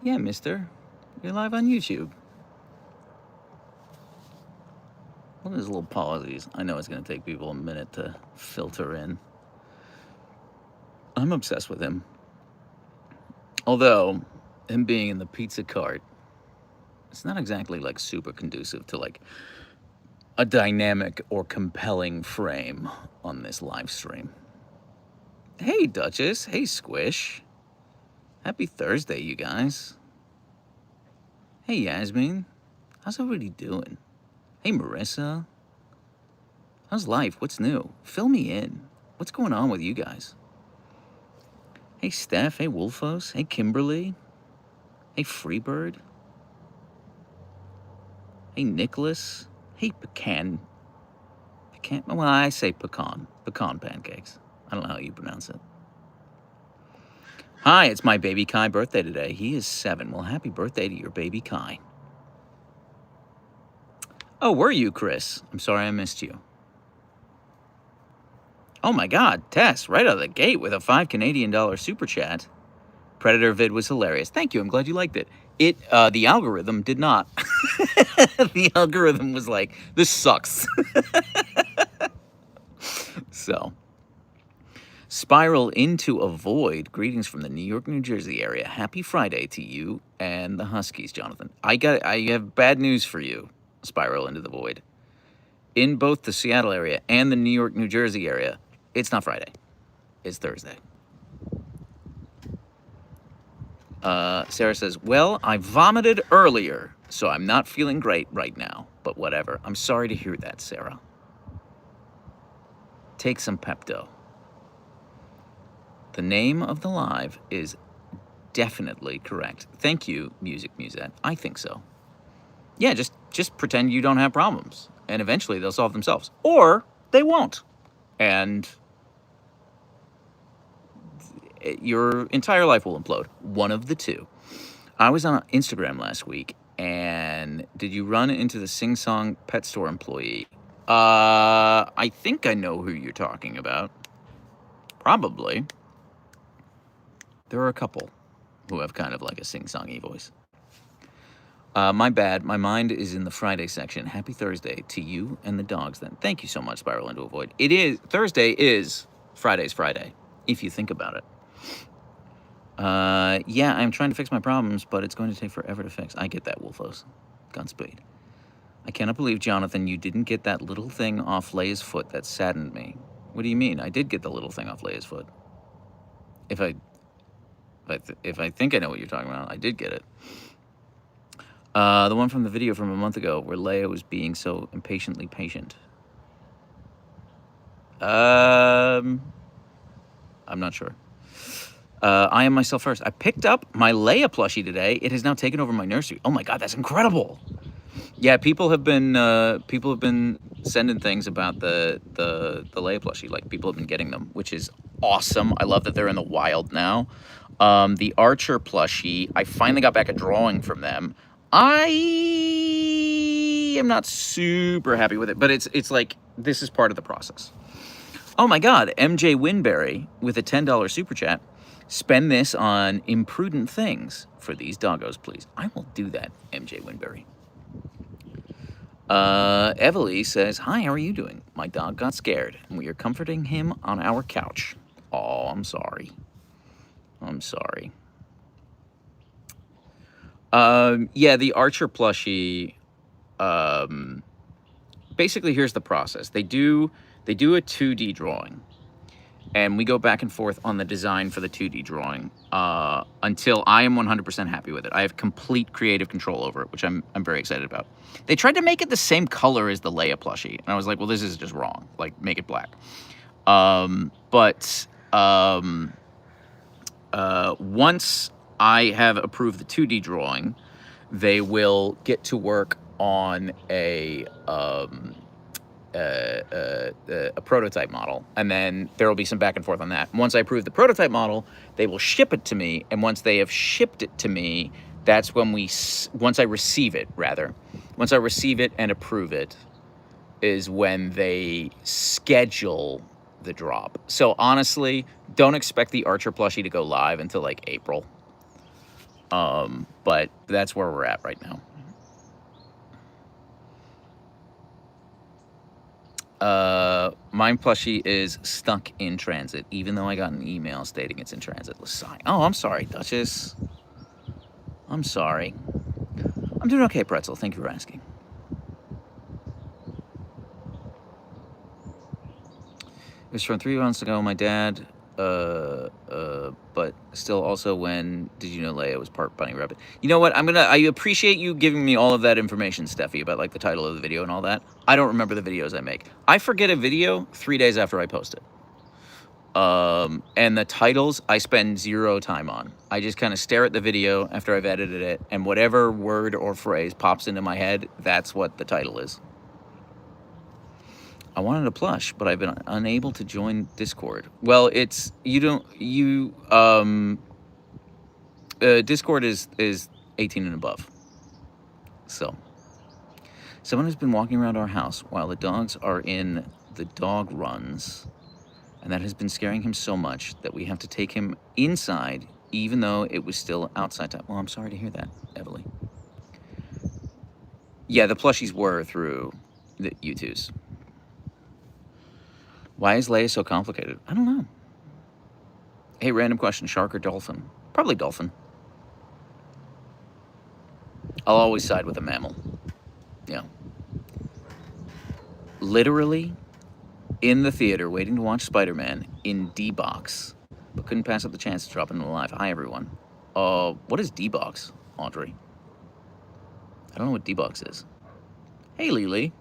Yeah, mister. You're live on YouTube. What are these little pauses? I know it's going to take people a minute to filter in. I'm obsessed with him. Although, him being in the pizza cart, it's not exactly like super conducive to like a dynamic or compelling frame on this live stream. Hey, Duchess. Hey, Squish. Happy Thursday, you guys. Hey, Yasmin. How's everybody doing? Hey, Marissa. How's life? What's new? Fill me in. What's going on with you guys? Hey, Steph. Hey, Wolfos. Hey, Kimberly. Hey, Freebird. Hey, Nicholas. Hey, Pecan. Well, I say pecan. Pecan pancakes. I don't know how you pronounce it. Hi, it's my baby Kai birthday today. He is 7. Well, happy birthday to your baby Kai. Oh, were you, Chris? I'm sorry I missed you. Oh my God, Tess, right out of the gate with a $5 Canadian super chat. Predator vid was hilarious. Thank you. I'm glad you liked it. The algorithm did not. The algorithm was like, this sucks. So, spiral into a void. Greetings from the New York, New Jersey area. Happy Friday to you and the Huskies, Jonathan. I have bad news for you. Spiral into the void. In both the Seattle area and the New York, New Jersey area, it's not Friday. It's Thursday. Sarah says, well, I vomited earlier, so I'm not feeling great right now, but whatever. I'm sorry to hear that, Sarah. Take some Pepto. The name of the live is definitely correct. Thank you, Music Musette. I think so. Yeah, just pretend you don't have problems, and eventually they'll solve themselves. Or they won't. And your entire life will implode. One of the two. I was on Instagram last week, and did you run into the Sing Song pet store employee? I think I know who you're talking about. Probably. There are a couple who have kind of like a sing-songy voice. My bad. My mind is in the Friday section. Happy Thursday to you and the dogs then. Thank you so much, Spiral into a Void. Thursday is Friday's Friday, if you think about it. Yeah, I'm trying to fix my problems, but it's going to take forever to fix. I get that, Wolfos. Godspeed. I cannot believe, Jonathan, you didn't get that little thing off Leia's foot. That saddened me. What do you mean? I did get the little thing off Leia's foot. If I think I know what you're talking about, I did get it. The one from the video from a month ago where Leia was being so impatiently patient. I'm not sure. I am myself first. I picked up my Leia plushie today. It has now taken over my nursery. Oh my God, that's incredible. Yeah, people have been sending things about the Leia plushie. Like, people have been getting them, which is awesome. I love that they're in the wild now. The Archer plushie, I finally got back a drawing from them. I am not super happy with it, but it's like, this is part of the process. Oh my God, MJ Winberry with a $10 super chat. Spend this on imprudent things for these doggos, please. I will do that, MJ Winberry. Evalie says, hi, how are you doing? My dog got scared, and we are comforting him on our couch. Oh, I'm sorry. I'm sorry. Yeah, the Archer plushie, basically, here's the process. They do a 2D drawing, and we go back and forth on the design for the 2D drawing until I am 100% happy with it. I have complete creative control over it, which I'm very excited about. They tried to make it the same color as the Leia plushie, and I was like, well, this is just wrong. Like, make it black. Once I have approved the 2D drawing, they will get to work on a prototype model, and then there will be some back and forth on that. Once I approve the prototype model, they will ship it to me, and once they have shipped it to me, that's when once I receive it and approve it, is when they schedule the drop. So honestly, don't expect the Archer plushie to go live until like April. But that's where we're at right now. Mine plushie is stuck in transit, even though I got an email stating it's in transit. Oh, I'm sorry, Duchess. I'm sorry. I'm doing okay, Pretzel. Thank you for asking. It was from 3 months ago. My dad, but still also when Did You Know Leia was part Bunny Rabbit? You know what? I appreciate you giving me all of that information, Steffi, about like the title of the video and all that. I don't remember the videos I make. I forget a video 3 days after I post it. And the titles I spend zero time on. I just kind of stare at the video after I've edited it, and whatever word or phrase pops into my head, that's what the title is. I wanted a plush, but I've been unable to join Discord. Well, it's Discord is 18 and above. So someone has been walking around our house while the dogs are in the dog runs, and that has been scaring him so much that we have to take him inside, even though it was still outside time. Well, I'm sorry to hear that, Evelyn. Yeah, the plushies were through the U2s. Why is Leia so complicated? I don't know. Hey, random question, shark or dolphin? Probably dolphin. I'll always side with a mammal. Yeah. Literally in the theater waiting to watch Spider-Man in D-Box, but couldn't pass up the chance to drop into live. Hi, everyone. What is D-Box, Audrey? I don't know what D-Box is. Hey, Lily.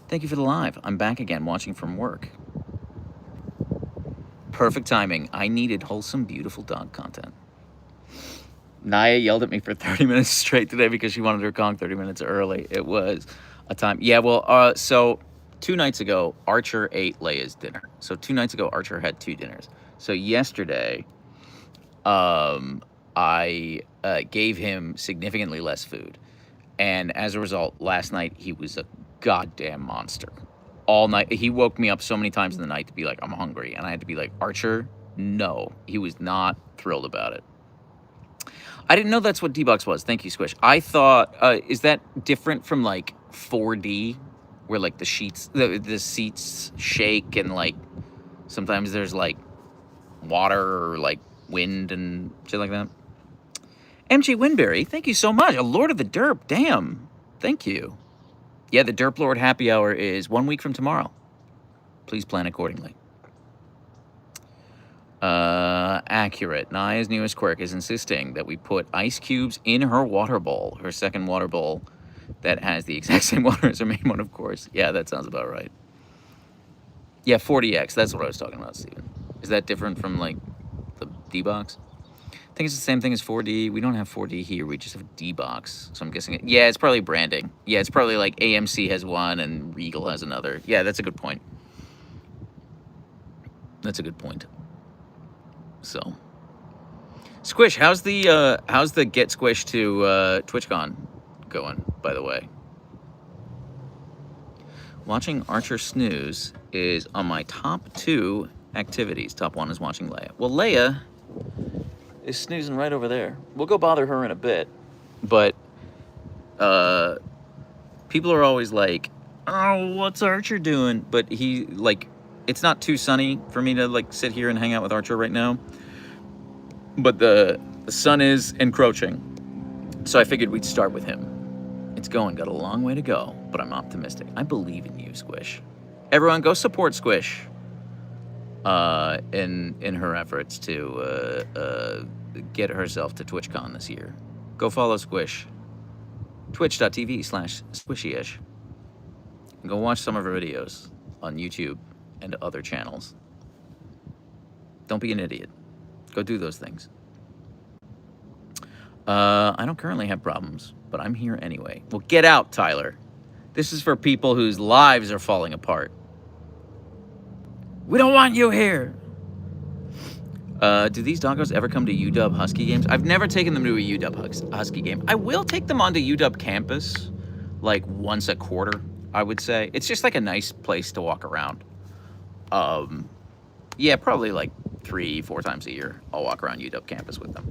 Thank you for the live. I'm back again, watching from work. Perfect timing. I needed wholesome, beautiful dog content. Naya yelled at me for 30 minutes straight today because she wanted her Kong 30 minutes early. It was a time. Yeah, well, so 2 nights ago, Archer ate Leia's dinner. So 2 nights ago, Archer had 2 dinners. So yesterday, I gave him significantly less food. And as a result, last night, he was a goddamn monster. All night. He woke me up so many times in the night to be like, I'm hungry. And I had to be like, Archer, no. He was not thrilled about it. I didn't know that's what D-Box was. Thank you, Squish. I thought, is that different from like 4D, where like the seats shake and like sometimes there's like water or like wind and shit like that? MG Winberry, thank you so much. A Lord of the Derp, damn. Thank you. Yeah, the Derp Lord happy hour is 1 week from tomorrow. Please plan accordingly. Accurate. Naya's newest quirk is insisting that we put ice cubes in her water bowl, her second water bowl that has the exact same water as her main one, of course. Yeah, that sounds about right. Yeah, 40X. That's what I was talking about, Steven. Is that different from, like, the D-Box? I think it's the same thing as 4D. We don't have 4D here. We just have D-Box. So I'm guessing yeah, it's probably branding. Yeah, it's probably like AMC has one and Regal has another. Yeah, that's a good point. That's a good point. So, Squish, how's the Get Squish to TwitchCon going, by the way? Watching Archer snooze is on my top 2 activities. Top 1 is watching Leia. Well, Leia is snoozing right over there. We'll go bother her in a bit, but people are always like, oh, what's Archer doing? But he, like, it's not too sunny for me to, like, sit here and hang out with Archer right now. But the sun is encroaching. So I figured we'd start with him. It's got a long way to go, but I'm optimistic. I believe in you, Squish. Everyone, go support Squish in her efforts to get herself to TwitchCon this year. Go follow Squish. Twitch.tv/squishyish. And go watch some of her videos on YouTube and other channels. Don't be an idiot. Go do those things. I don't currently have problems, but I'm here anyway. Well, get out, Tyler. This is for people whose lives are falling apart. We don't want you here. Do these doggos ever come to UW Husky games? I've never taken them to a UW Husky game. I will take them onto UW campus, like once a quarter, I would say. It's just like a nice place to walk around. Yeah, probably like 3-4 times a year. I'll walk around UW campus with them.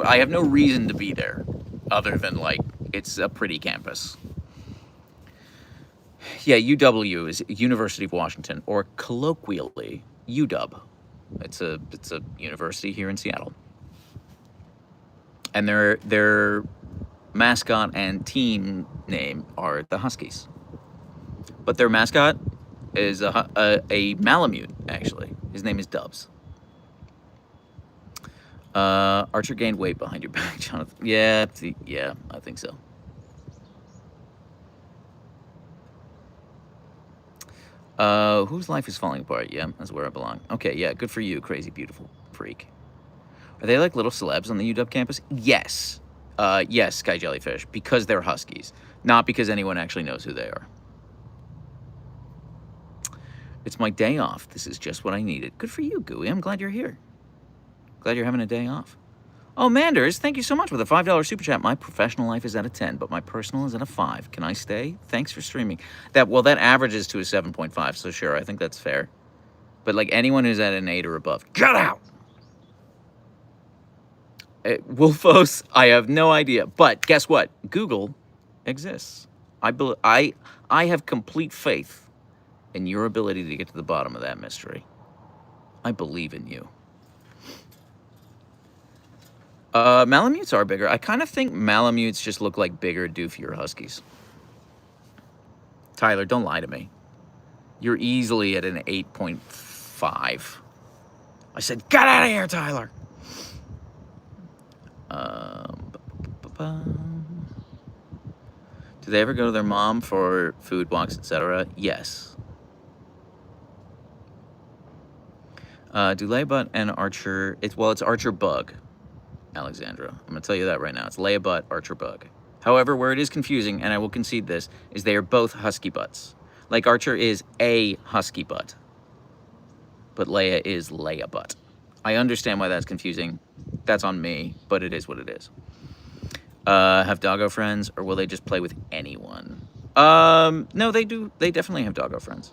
I have no reason to be there other than like it's a pretty campus. Yeah, UW is University of Washington, or colloquially UW. It's a university here in Seattle, and their mascot and team name are the Huskies. But their mascot is a Malamute, actually. His name is Dubs. Archer gained weight behind your back, Jonathan. Yeah, I think so. Whose life is falling apart? Yeah, that's where I belong. Okay, yeah, good for you, crazy, beautiful freak. Are they like little celebs on the UW campus? Yes. Yes, Sky Jellyfish, because they're Huskies, not because anyone actually knows who they are. It's my day off. This is just what I needed. Good for you, Gooey. I'm glad you're here. Glad you're having a day off. Oh, Manders, thank you so much for the $5 super chat. My professional life is at a 10, but my personal is at a 5. Can I stay? Thanks for streaming. That averages to a 7.5, so sure, I think that's fair. But like anyone who's at an 8 or above, get out! Wolfos, I have no idea. But guess what? Google exists. I have complete faith in your ability to get to the bottom of that mystery. I believe in you. Malamutes are bigger. I kind of think Malamutes just look like bigger, doofier Huskies. Tyler, don't lie to me. You're easily at an 8.5. I said, get out of here, Tyler. Do they ever go to their mom for food walks, etc.? Yes. Do Leia and Archer... It's Archer Bug, Alexandra. I'm going to tell you that right now. It's Leia Archer Bug. However, where it is confusing, and I will concede this, is they are both husky butts. Like Archer is a husky butt, but Leia is Leia butt. I understand why that's confusing. That's on me, but it is what it is. Have doggo friends, or will they just play with anyone? No, they do. They definitely have doggo friends.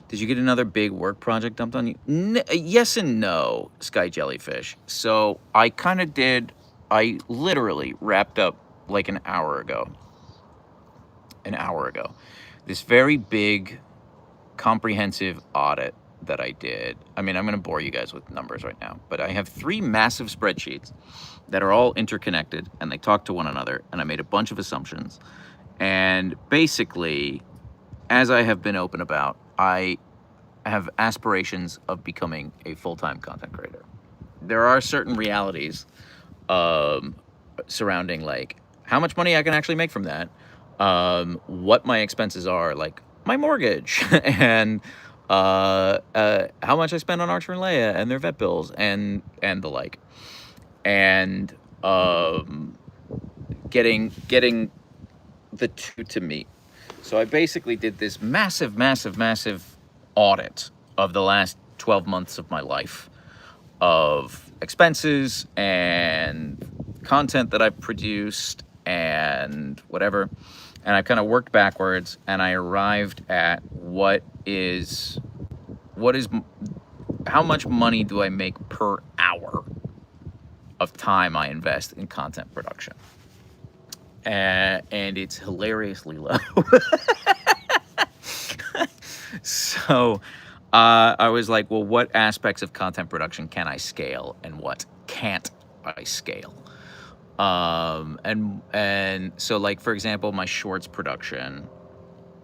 Did you get another big work project dumped on you? Yes and no, Sky Jellyfish. So I kind of did. I literally wrapped up like an hour ago. This very big, comprehensive audit that I did. I mean, I'm going to bore you guys with numbers right now, but I have 3 massive spreadsheets that are all interconnected, and they talk to one another, and I made a bunch of assumptions. And basically, as I have been open about, I have aspirations of becoming a full-time content creator. There are certain realities surrounding like how much money I can actually make from that, what my expenses are, like my mortgage, and how much I spend on Archer and Leia and their vet bills and the like, and getting the two to meet. So I basically did this massive audit of the last 12 months of my life, of expenses and content that I've produced and whatever. And I kind of worked backwards, and I arrived at how much money do I make per hour of time I invest in content production. And it's hilariously low. So I was like, well, what aspects of content production can I scale and what can't I scale? And so, like, for example, my shorts production,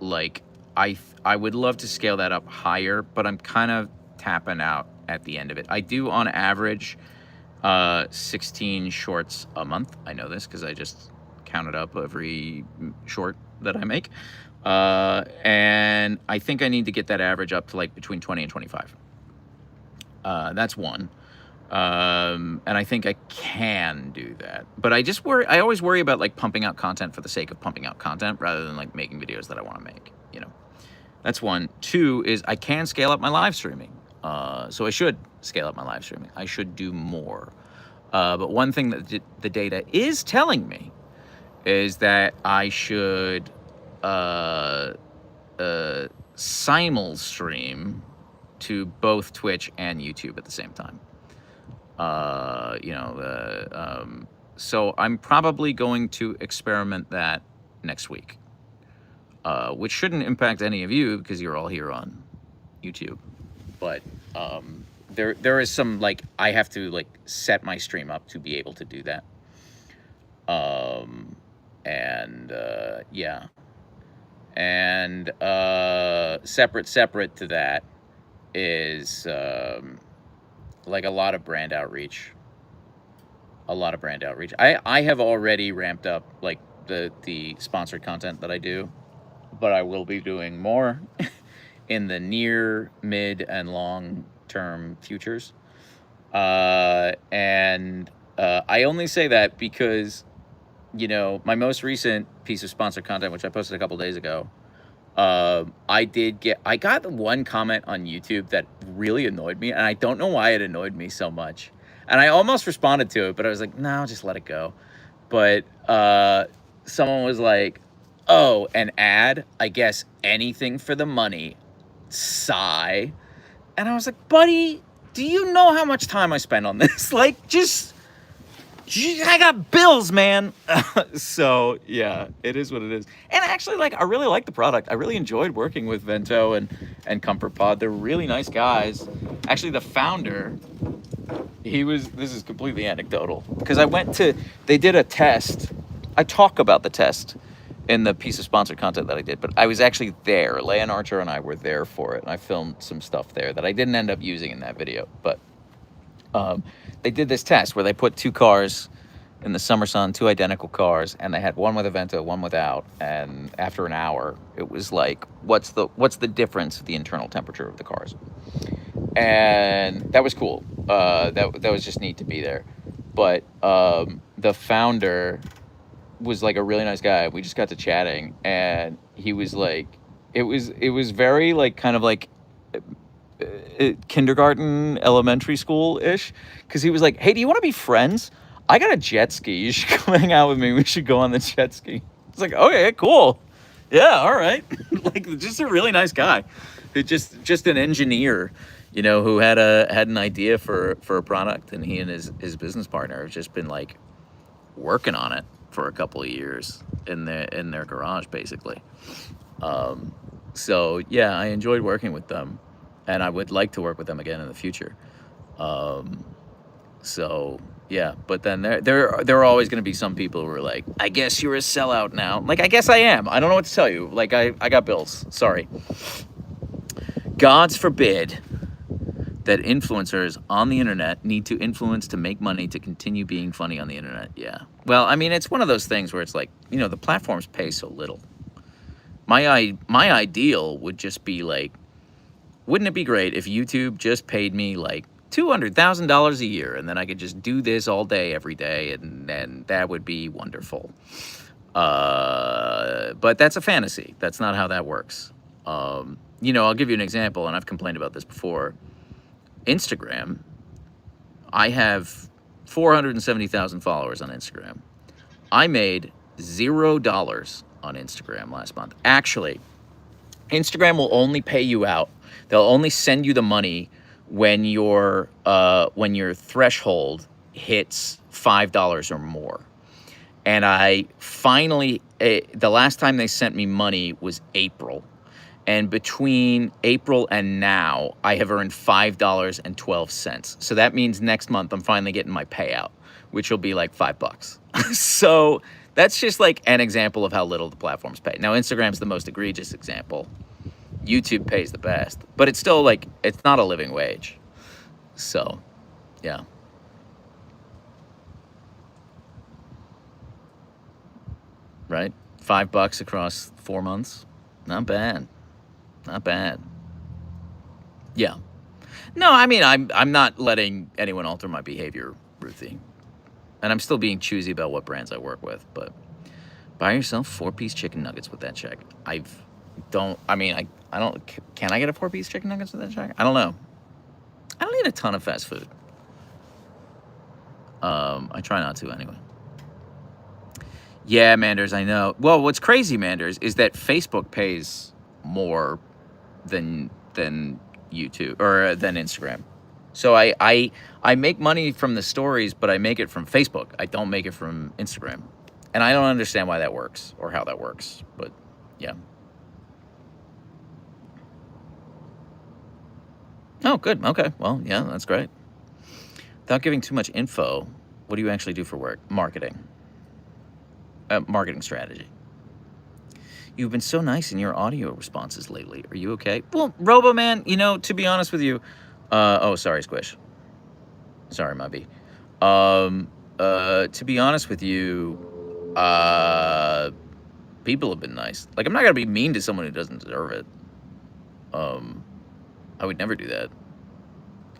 like I would love to scale that up higher, but I'm kind of tapping out at the end of it. I do on average 16 shorts a month. I know this because I just counted up every short that I make. And I think I need to get that average up to like between 20 and 25. That's one. And I think I can do that, but I always worry about like pumping out content for the sake of pumping out content rather than like making videos that I want to make, you know. That's one. Two is I can scale up my live streaming. So I should scale up my live streaming. I should do more. But one thing that the data is telling me is that I should simul stream to both Twitch and YouTube at the same time. So I'm probably going to experiment that next week, which shouldn't impact any of you because you're all here on YouTube. But there is some, like, I have to, like, set my stream up to be able to do that. Yeah. And separate to that is like a lot of brand outreach. I have already ramped up, like, the sponsored content that I do, but I will be doing more in the near, mid, and long term futures. I only say that because, you know, my most recent piece of sponsored content, which I posted a couple days ago, I got one comment on YouTube that really annoyed me, and I don't know why it annoyed me so much. And I almost responded to it, but I was like, no, just let it go. But someone was like, oh, an ad? I guess anything for the money. Sigh. And I was like, buddy, do you know how much time I spend on this? Like, I got bills, man. So yeah, it is what it is. And actually, like, I really like the product. I really enjoyed working with Vento and Comfort Pod. They're really nice guys. Actually, the founder, this is completely anecdotal, because they did a test. I talk about the test in the piece of sponsored content that I did, but I was actually there. Leia and Archer and I were there for it, and I filmed some stuff there that I didn't end up using in that video. But they did this test where they put two cars in the summer sun, two identical cars, and they had one with a Vento, one without. And after an hour, it was like, what's the difference of the internal temperature of the cars? And that was cool. That was just neat to be there. But the founder was like a really nice guy. We just got to chatting, and he was like, it was very, like, kind of like kindergarten, elementary school-ish, because he was like, hey, do you want to be friends? I got a jet ski. You should come hang out with me. We should go on the jet ski. It's like, okay, cool. Yeah, all right. Like, just a really nice guy. Just an engineer, you know, who had an idea for a product, and he and his business partner have just been, like, working on it for a couple of years in their garage, basically. So yeah, I enjoyed working with them, and I would like to work with them again in the future. So yeah, but then there are always going to be some people who are like, I guess you're a sellout now. Like, I guess I am. I don't know what to tell you. Like, I got bills. Sorry. God's forbid that influencers on the internet need to influence to make money to continue being funny on the internet. Yeah. Well, I mean, it's one of those things where it's like, you know, the platforms pay so little. My ideal would just be like, wouldn't it be great if YouTube just paid me like $200,000 a year, and then I could just do this all day, every day, and that would be wonderful. But that's a fantasy. That's not how that works. You know, I'll give you an example, and I've complained about this before. Instagram, I have 470,000 followers on Instagram. I made $0 on Instagram last month. Actually, Instagram will only pay you out. They'll only send you the money when your threshold hits $5 or more. And I finally, the last time they sent me money was April. And between April and now, I have earned $5.12. So that means next month I'm finally getting my payout, which will be like $5. So that's just like an example of how little the platforms pay. Now, Instagram's the most egregious example. YouTube pays the best, but it's still like, it's not a living wage. So, yeah. Right? $5 across 4 months. Not bad. Not bad. Yeah. No, I mean, I'm not letting anyone alter my behavior, Ruthie. And I'm still being choosy about what brands I work with, but buy yourself 4-piece chicken nuggets with that check. I don't, can I get a 4-piece chicken nuggets with that check? I don't know. I don't eat a ton of fast food. I try not to anyway. Yeah, Manders, I know. Well, what's crazy, Manders, is that Facebook pays more than YouTube or than Instagram. So I make money from the stories, but I make it from Facebook. I don't make it from Instagram. And I don't understand why that works or how that works, but yeah. Oh, good. Okay. Well, yeah, that's great. Without giving too much info, what do you actually do for work? Marketing. Marketing strategy. You've been so nice in your audio responses lately. Are you okay? Well, Roboman, you know, to be honest with you, oh, sorry, Squish. Sorry, Mubby. To be honest with you, people have been nice. Like, I'm not gonna be mean to someone who doesn't deserve it. I would never do that.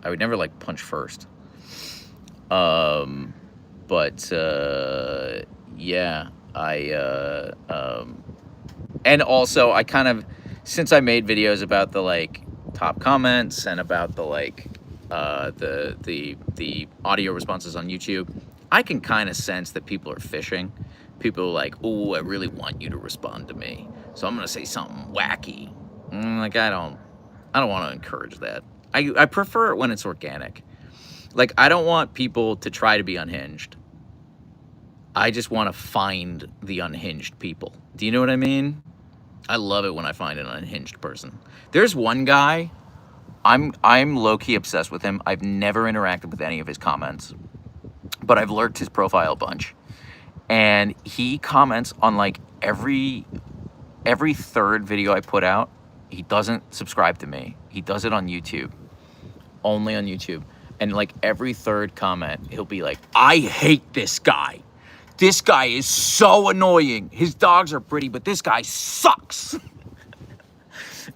I would never like punch first. But yeah, and also I kind of, since I made videos about the like top comments and about the like the audio responses on YouTube, I can kind of sense that people are fishing. People are like, oh, I really want you to respond to me, so I'm gonna say something wacky. Like, I don't want to encourage that. I prefer it when it's organic. Like, I don't want people to try to be unhinged. I just want to find the unhinged people. Do you know what I mean? I love it when I find an unhinged person. There's one guy, I'm low-key obsessed with him. I've never interacted with any of his comments, but I've lurked his profile a bunch. And he comments on like every third video I put out. He doesn't subscribe to me. He does it on YouTube. Only on YouTube. And like every third comment, he'll be like, I hate this guy. This guy is so annoying. His dogs are pretty, but this guy sucks.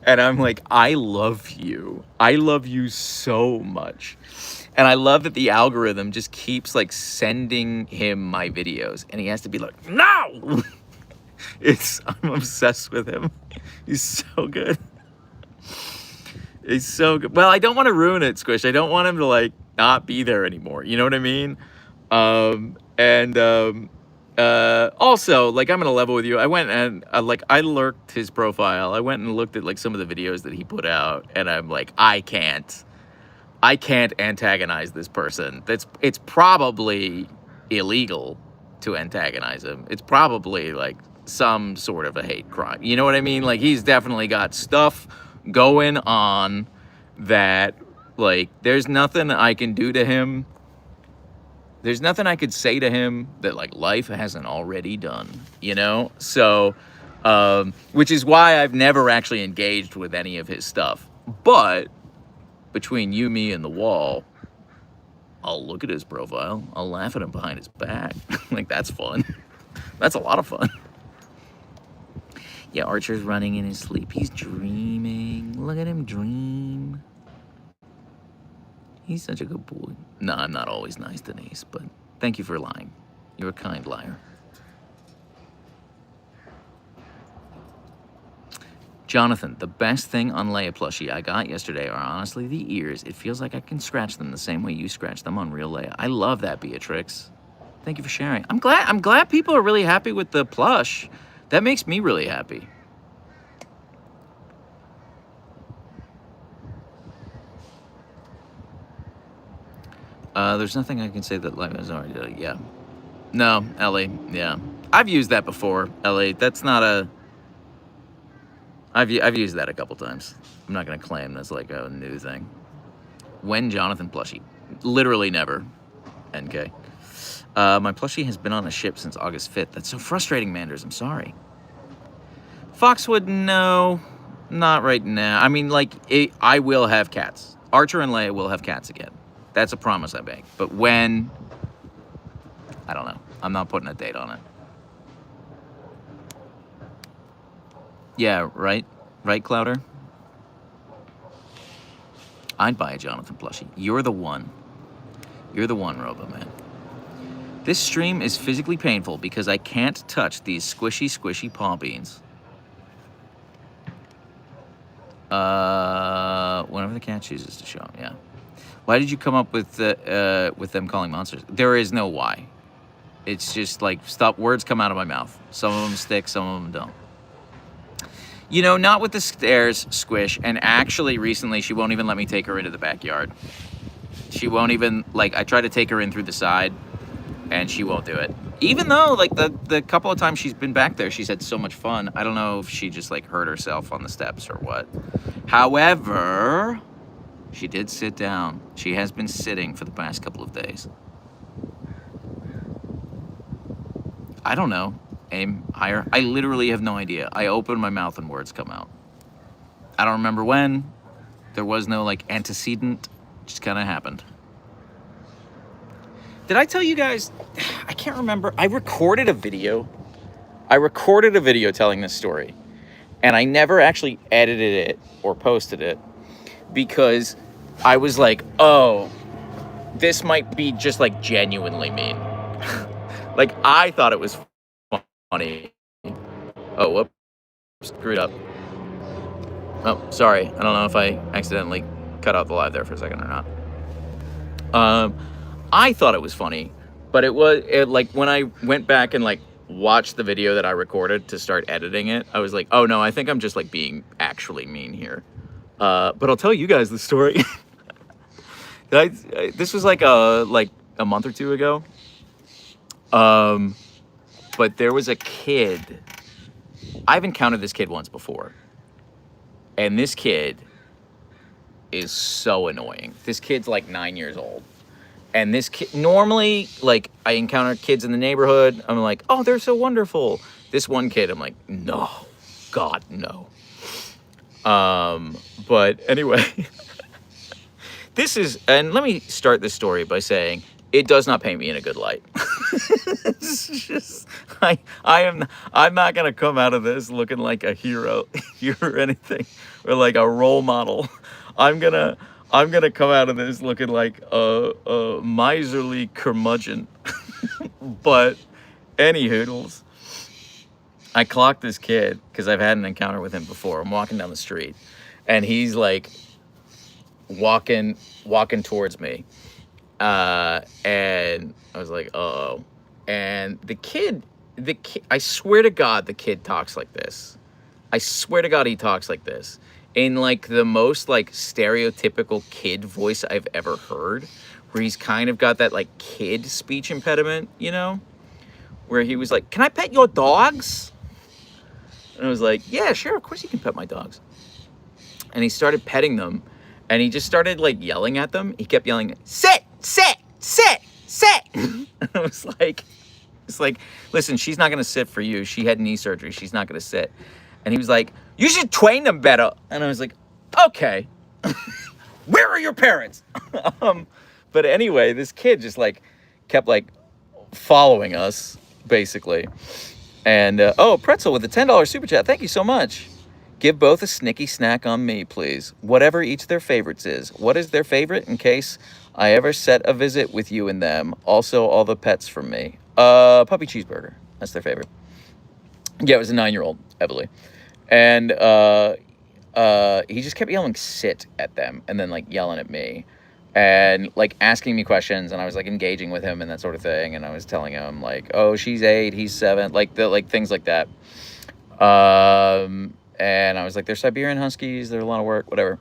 And I'm like, I love you. I love you so much. And I love that the algorithm just keeps like sending him my videos. And he has to be like, no! I'm obsessed with him. He's so good. He's so good. Well, I don't want to ruin it, Squish. I don't want him to like not be there anymore. You know what I mean? Also, like, I'm gonna level with you. I went and I lurked his profile. I went and looked at like some of the videos that he put out, and I'm like, I can't antagonize this person. It's probably illegal to antagonize him. It's probably like some sort of a hate crime. You know what I mean? Like, he's definitely got stuff going on that, like, there's nothing I can do to him. There's nothing I could say to him that like life hasn't already done, you know? So, which is why I've never actually engaged with any of his stuff. But between you, me, and the wall, I'll look at his profile. I'll laugh at him behind his back. Like, that's fun. That's a lot of fun. Yeah, Archer's running in his sleep. He's dreaming. Look at him dream. He's such a good boy. No, I'm not always nice, Denise, but thank you for lying. You're a kind liar. Jonathan, the best thing on Leia plushie I got yesterday are honestly the ears. It feels like I can scratch them the same way you scratch them on real Leia. I love that, Beatrix. Thank you for sharing. I'm glad people are really happy with the plush. That makes me really happy. There's nothing I can say that Leia has already done. Yeah. No, Ellie. Yeah. I've used that before, Ellie. That's not a... I've used that a couple times. I'm not going to claim that's like a new thing. When Jonathan plushie? Literally never. NK. My plushie has been on a ship since August 5th. That's so frustrating, Manders. I'm sorry. Foxwood, no. Not right now. I mean, like, I will have cats. Archer and Leia will have cats again. That's a promise I make. But when? I don't know. I'm not putting a date on it. Yeah, right? Right, Clouder? I'd buy a Jonathan plushie. You're the one. You're the one, Robo-Man. This stream is physically painful because I can't touch these squishy paw beans. Whenever the cat chooses to show them, yeah. Why did you come up with them calling monsters? There is no why. It's just like, words come out of my mouth. Some of them stick, some of them don't. You know, not with the stairs, Squish. And actually, recently, she won't even let me take her into the backyard. She won't even, like, I try to take her in through the side, and she won't do it. Even though, like, the couple of times she's been back there, she's had so much fun. I don't know if she just, like, hurt herself on the steps or what. However, she did sit down. She has been sitting for the past couple of days. I don't know. Aim higher. I literally have no idea. I open my mouth and words come out. I don't remember when. There was no, like, antecedent. It just kind of happened. Did I tell you guys? I can't remember. I recorded a video telling this story. And I never actually edited it or posted it because I was like, oh, this might be just, like, genuinely mean. Like, I thought it was funny. Oh, whoops. Screwed up. Oh, sorry. I don't know if I accidentally cut out the live there for a second or not. I thought it was funny, but it like when I went back and like watched the video that I recorded to start editing it, I was like, oh no, I think I'm just like being actually mean here. But I'll tell you guys the story. This was like a month or two ago. But there was a kid. I've encountered this kid once before. And this kid is so annoying. This kid's like 9 years old. And this kid, normally, like, I encounter kids in the neighborhood. I'm like, oh, they're so wonderful. This one kid, I'm like, no. God, no. But anyway, and let me start this story by saying, it does not paint me in a good light. It's just, I'm not gonna come out of this looking like a hero or anything, or like a role model. I'm gonna come out of this looking like a miserly curmudgeon. But anywhoodles, I clocked this kid because I've had an encounter with him before. I'm walking down the street, and he's like walking towards me. And I was like, uh-oh. And the kid, I swear to God, the kid talks like this. I swear to God, he talks like this. In like the most like stereotypical kid voice I've ever heard, where he's kind of got that like kid speech impediment, you know? Where he was like, can I pet your dogs? And I was like, yeah, sure, of course you can pet my dogs. And he started petting them, and he just started like yelling at them. He kept yelling, sit, sit, sit, sit. And I was like, it's like, listen, she's not gonna sit for you. She had knee surgery. She's not gonna sit. And he was like, you should train them better. And I was like, okay. Where are your parents? But anyway, this kid just like kept like following us basically. And oh, Pretzel with a $10 super chat. Thank you so much. Give both a snicky snack on me, please. Whatever each their favorites is. What is their favorite in case I ever set a visit with you and them? Also, all the pets from me. Puppy cheeseburger. That's their favorite. Yeah, it was a 9-year-old, heavily. And he just kept yelling sit at them and then like yelling at me and like asking me questions, and I was like engaging with him and that sort of thing, and I was telling him like, oh, she's 8, he's 7, like things like that. And I was like, they're Siberian Huskies, they're a lot of work, whatever.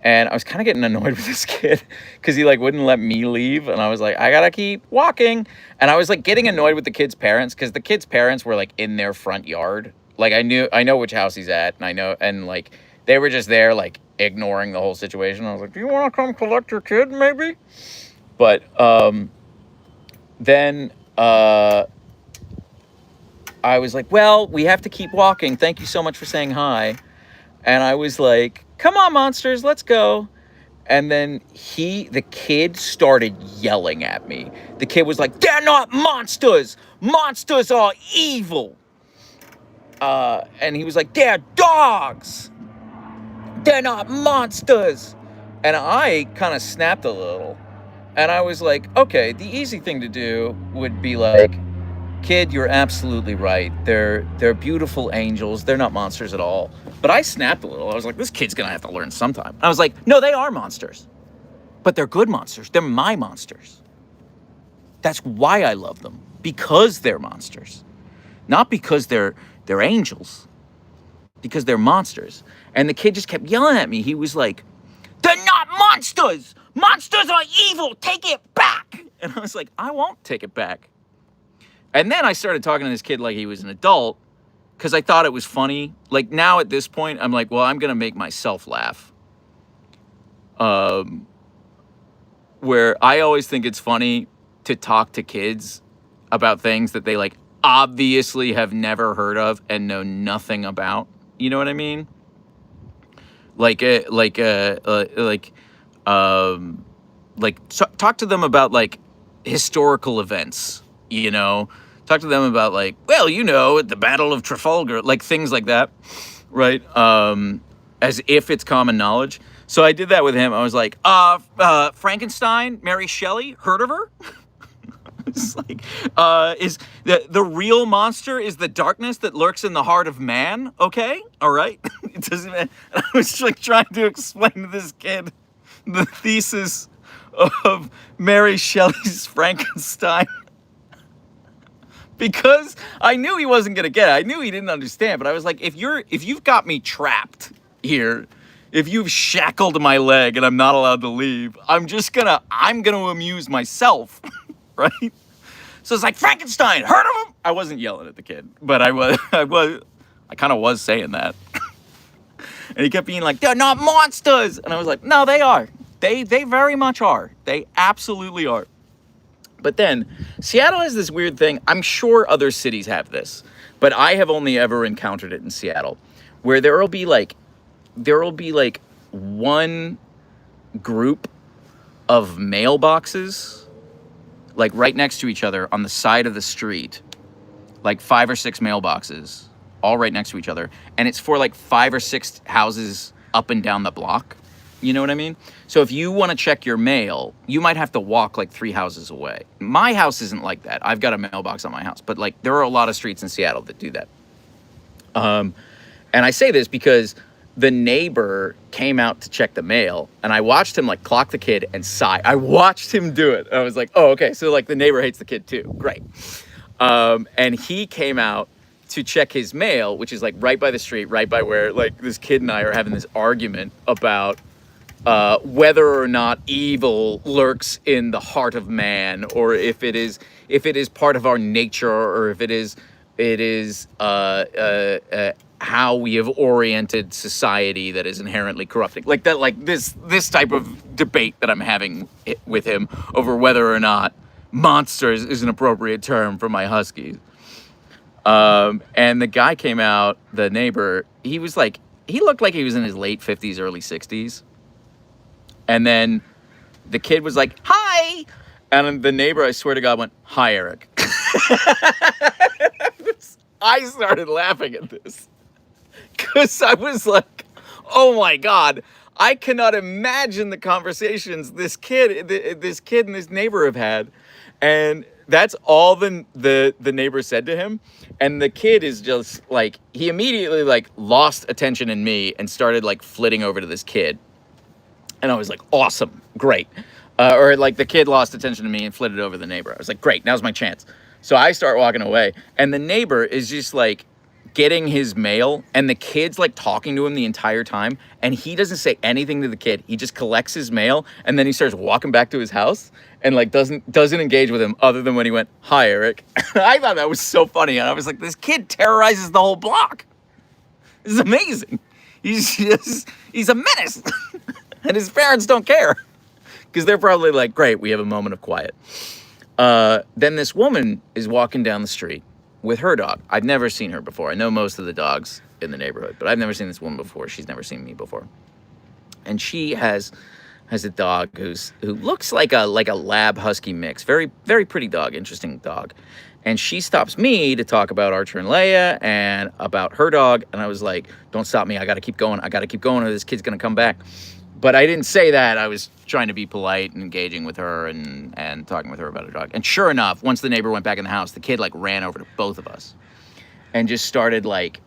And I was kind of getting annoyed with this kid because he like wouldn't let me leave, and I was like, I gotta keep walking. And I was like getting annoyed with the kid's parents because the kid's parents were like in their front yard. Like I know which house he's at, and I know, and like they were just there like ignoring the whole situation. I was like, do you want to come collect your kid maybe? But then I was like, well, we have to keep walking. Thank you so much for saying hi. And I was like, come on, monsters, let's go. And then the kid started yelling at me. The kid was like, they're not monsters. Monsters are evil. And he was like, they're dogs. They're not monsters. And I kind of snapped a little. And I was like, okay, the easy thing to do would be like, kid, you're absolutely right. They're beautiful angels. They're not monsters at all. But I snapped a little. I was like, this kid's going to have to learn sometime. I was like, no, they are monsters. But they're good monsters. They're my monsters. That's why I love them. Because they're monsters. Not because they're angels. because they're monsters. And the kid just kept yelling at me. He was like, they're not monsters. Monsters are evil. Take it back. And I was like, I won't take it back. And then I started talking to this kid like he was an adult because I thought it was funny. Like now at this point, I'm like, well, I'm going to make myself laugh. Where I always think it's funny to talk to kids about things that they like obviously have never heard of and know nothing about. You know what I mean? Talk to them about like historical events, you know, talk to them about like, well, you know, at the Battle of Trafalgar, like things like that, right? As if it's common knowledge. So I did that with him. I was like, Frankenstein, Mary Shelley, heard of her? It's like, is the real monster is the darkness that lurks in the heart of man. Okay, all right. It doesn't. I was like trying to explain to this kid the thesis of Mary Shelley's Frankenstein because I knew he wasn't gonna get it. I knew he didn't understand. But I was like, if you've got me trapped here, if you've shackled my leg and I'm not allowed to leave, I'm gonna amuse myself. Right? So it's like, Frankenstein, heard of him? I wasn't yelling at the kid, but I kind of was saying that. And he kept being like, they're not monsters. And I was like, no, they are. They very much are. They absolutely are. But then Seattle has this weird thing. I'm sure other cities have this, but I have only ever encountered it in Seattle, where there will be like one group of mailboxes like right next to each other on the side of the street, like 5 or 6 mailboxes, all right next to each other. And it's for like 5 or 6 houses up and down the block. You know what I mean? So if you want to check your mail, you might have to walk like 3 houses away. My house isn't like that. I've got a mailbox on my house, but like there are a lot of streets in Seattle that do that. And I say this because the neighbor came out to check the mail and I watched him like clock the kid and sigh. I watched him do it. I was like, oh, okay. So like the neighbor hates the kid too. Great. And he came out to check his mail, which is like right by the street, right by where like this kid and I are having this argument about whether or not evil lurks in the heart of man, or if it is part of our nature, or if it is how we have oriented society that is inherently corrupting. Like that, like this type of debate that I'm having with him over whether or not monsters is an appropriate term for my huskies. And the guy came out, the neighbor, he looked like he was in his late 50s, early 60s. And then the kid was like, hi. And the neighbor, I swear to God, went, hi, Eric. I started laughing at this because I was like, oh my God, I cannot imagine the conversations this kid and this neighbor have had. And that's all the neighbor said to him. And the kid is just like, he immediately like lost attention in me and started like flitting over to this kid. And I was like, awesome, great. Or like the kid lost attention to me and flitted over the neighbor. I was like, great, now's my chance. So I start walking away and the neighbor is just like getting his mail and the kid's like talking to him the entire time. And he doesn't say anything to the kid. He just collects his mail and then he starts walking back to his house and like doesn't engage with him other than when he went, hi, Eric. I thought that was so funny. And I was like, this kid terrorizes the whole block. This is amazing. He's a menace. And his parents don't care because they're probably like, great, we have a moment of quiet. Then this woman is walking down the street with her dog. I've never seen her before. I know most of the dogs in the neighborhood, but I've never seen this woman before. She's never seen me before. And she has a dog who looks like a lab husky mix. Very, very pretty dog, interesting dog. And she stops me to talk about Archer and Leia and about her dog. And I was like, don't stop me. I got to keep going. Or this kid's going to come back. But I didn't say that. I was trying to be polite and engaging with her and talking with her about her dog. And sure enough, once the neighbor went back in the house, the kid like ran over to both of us and just started like,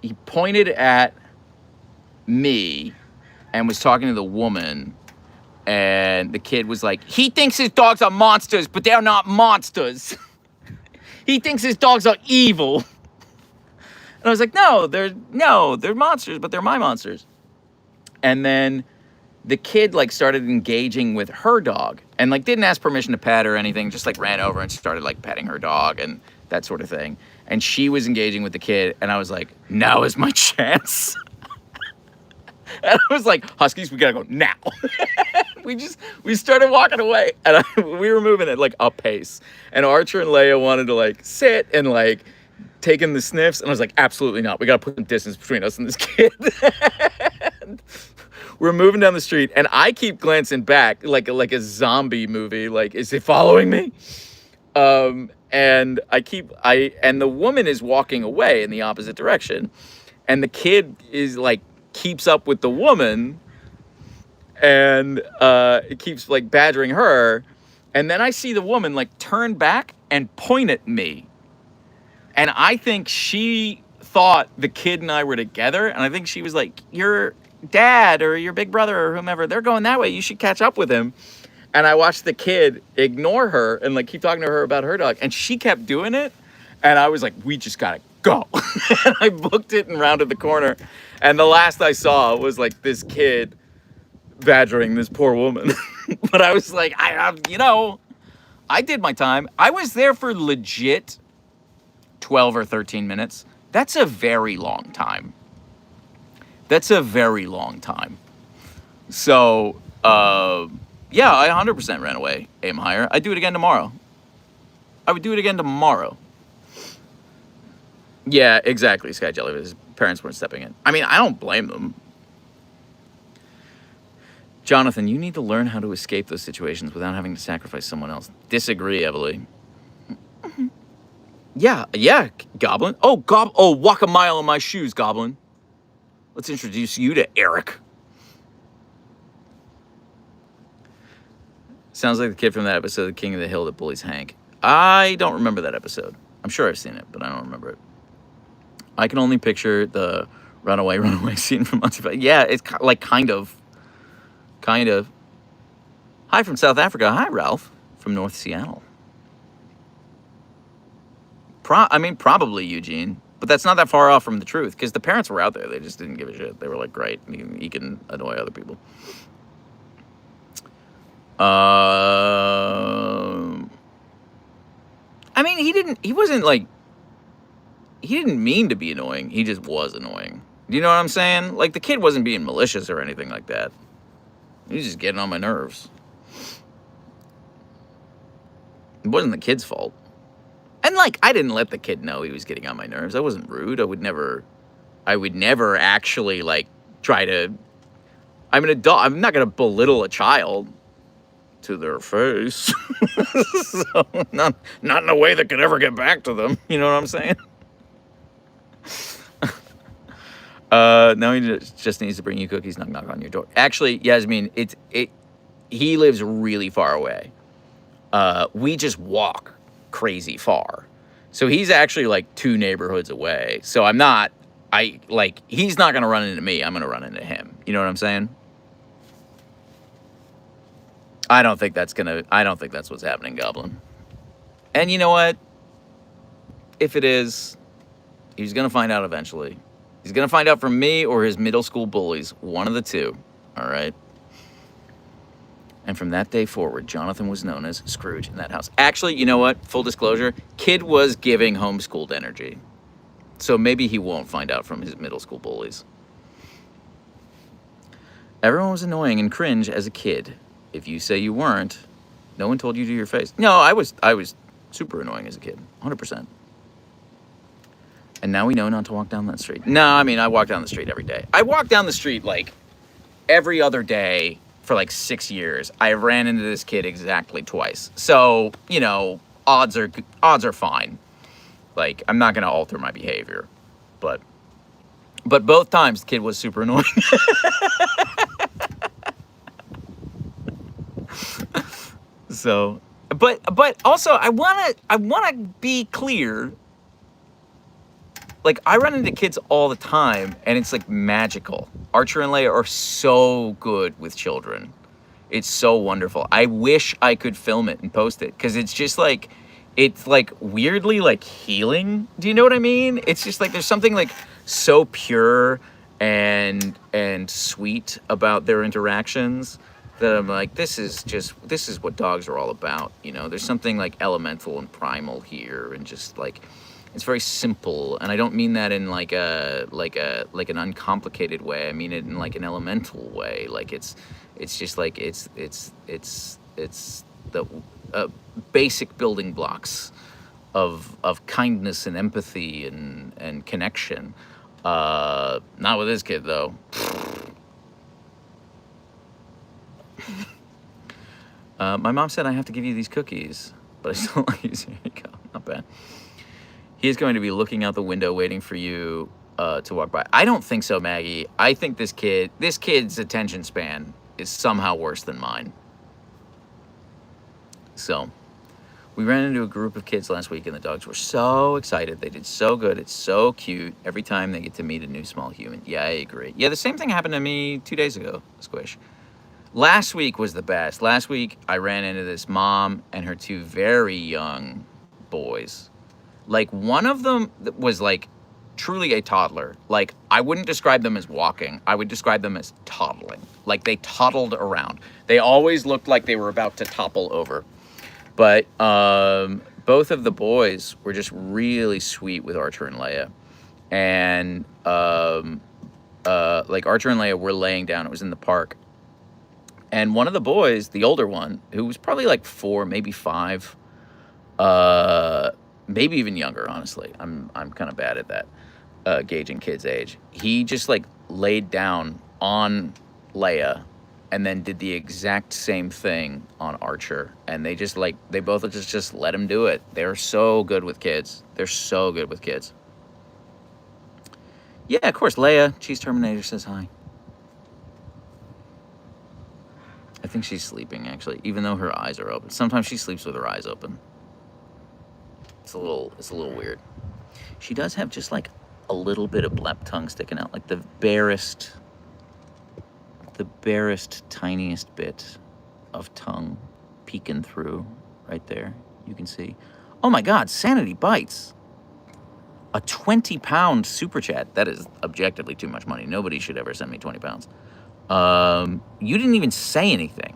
he pointed at me and was talking to the woman. And the kid was like, he thinks his dogs are monsters, but they're not monsters. He thinks his dogs are evil. And I was like, they're monsters, but they're my monsters. And then the kid like started engaging with her dog and like didn't ask permission to pet or anything, just like ran over and started like petting her dog and that sort of thing. And she was engaging with the kid, and I was like, now is my chance. And I was like, Huskies, we gotta go now. we started walking away, and we were moving at like a pace. And Archer and Leia wanted to like sit and like take in the sniffs, and I was like, absolutely not. We gotta put some distance between us and this kid. We're moving down the street, and I keep glancing back like a zombie movie. Like, is it following me? And and the woman is walking away in the opposite direction, and the kid is like keeps up with the woman, and it keeps like badgering her, and then I see the woman like turn back and point at me, and I think she thought the kid and I were together, and I think she was like, your dad or your big brother or whomever, they're going that way, you should catch up with him. And I watched the kid ignore her and like keep talking to her about her dog. And she kept doing it. And I was like, we just gotta go. And I booked it and rounded the corner. And the last I saw was like this kid badgering this poor woman. But I was like, I did my time. I was there for legit 12 or 13 minutes. That's a very long time. So, yeah, I 100% ran away, aim higher. I'd do it again tomorrow. I would do it again tomorrow. Yeah, exactly, Sky Jelly. His parents weren't stepping in. I mean, I don't blame them. Jonathan, you need to learn how to escape those situations without having to sacrifice someone else. Disagree, Emily. Yeah, Goblin. Oh, walk a mile in my shoes, Goblin. Let's introduce you to Eric. Sounds like the kid from that episode of King of the Hill that bullies Hank. I don't remember that episode. I'm sure I've seen it, but I don't remember it. I can only picture the runaway scene from Monty Python. Yeah, it's like kind of. Hi from South Africa. Hi, Ralph from North Seattle. Probably Eugene, but that's not that far off from the truth because the parents were out there. They just didn't give a shit. They were like, great, he can annoy other people. I mean, he didn't mean to be annoying. He just was annoying. Do you know what I'm saying? Like, the kid wasn't being malicious or anything like that. He was just getting on my nerves. It wasn't the kid's fault. And, like, I didn't let the kid know he was getting on my nerves. I wasn't rude. I would never actually, like, try to... I'm an adult. I'm not going to belittle a child to their face. So, not in a way that could ever get back to them. You know what I'm saying? Now he just needs to bring you cookies, knock, knock on your door. Actually, Yasmin, he lives really far away. We just walk crazy far. So he's actually like 2 neighborhoods away. So he's not going to run into me. I'm going to run into him. You know what I'm saying? I don't think that's what's happening, Goblin. And you know what? If it is, he's going to find out eventually. He's going to find out from me or his middle school bullies. One of the two. All right? And from that day forward, Jonathan was known as Scrooge in that house. Actually, you know what? Full disclosure, kid was giving homeschooled energy. So maybe he won't find out from his middle school bullies. Everyone was annoying and cringe as a kid. If you say you weren't, no one told you to your face. No, I was super annoying as a kid. 100%. And now we know not to walk down that street. No, I mean, I walk down the street every day. I walk down the street like every other day for like 6 years. I ran into this kid exactly twice. So, you know, odds are fine. Like, I'm not going to alter my behavior. But both times the kid was super annoying. So, but also I want to be clear. Like, I run into kids all the time, and it's, like, magical. Archer and Leia are so good with children. It's so wonderful. I wish I could film it and post it, because it's just, like, it's like weirdly like healing. Do you know what I mean? It's just like there's something like so pure and sweet about their interactions that I'm like, this is what dogs are all about. You know, there's something like elemental and primal here, and just like it's very simple. And I don't mean that in like an uncomplicated way. I mean it in like an elemental way. Like it's just like it's the basic building blocks of kindness and empathy and connection. Not with this kid though. My mom said I have to give you these cookies, but I still like you. Here you go. Not bad. He is going to be looking out the window waiting for you to walk by. I don't think so, Maggie. I think this kid's attention span is somehow worse than mine. So, we ran into a group of kids last week, and the dogs were so excited. They did so good. It's so cute every time they get to meet a new small human. Yeah, I agree. Yeah, the same thing happened to me 2 days ago, Squish. Last week was the best. Last week, I ran into this mom and her 2 very young boys. Like, one of them was, like, truly a toddler. Like, I wouldn't describe them as walking. I would describe them as toddling. Like, they toddled around. They always looked like they were about to topple over. But both of the boys were just really sweet with Archer and Leia. And, like, Archer and Leia were laying down. It was in the park. And one of the boys, the older one, who was probably like 4, maybe 5, maybe even younger, honestly. I'm kind of bad at that, gauging kids' age. He just like laid down on Leia and then did the exact same thing on Archer. And they both just let him do it. They're so good with kids. They're so good with kids. Yeah, of course, Leia, Cheese Terminator says hi. I think she's sleeping, actually, even though her eyes are open. Sometimes she sleeps with her eyes open. It's a little weird. She does have just like a little bit of black tongue sticking out, like the barest, tiniest bit of tongue peeking through right there. You can see. Oh my God, Sanity Bites. A 20-pound super chat. That is objectively too much money. Nobody should ever send me 20 pounds. You didn't even say anything.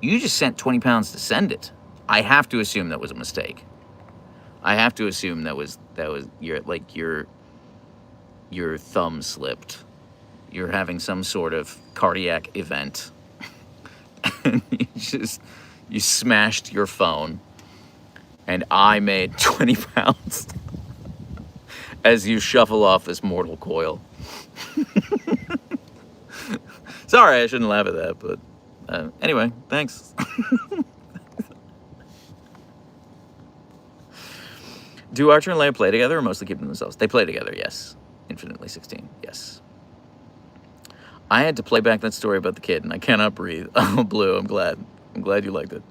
You just sent 20 pounds to send it. I have to assume that was a mistake. I have to assume that was your thumb slipped. You're having some sort of cardiac event. And you smashed your phone. And I made 20 pounds as you shuffle off this mortal coil. Sorry, I shouldn't laugh at that, but anyway, thanks. Do Archer and Leia play together or mostly keep them themselves? They play together, yes. Infinitely 16, yes. I had to play back that story about the kid, and I cannot breathe. Oh, Blue, I'm glad. I'm glad you liked it.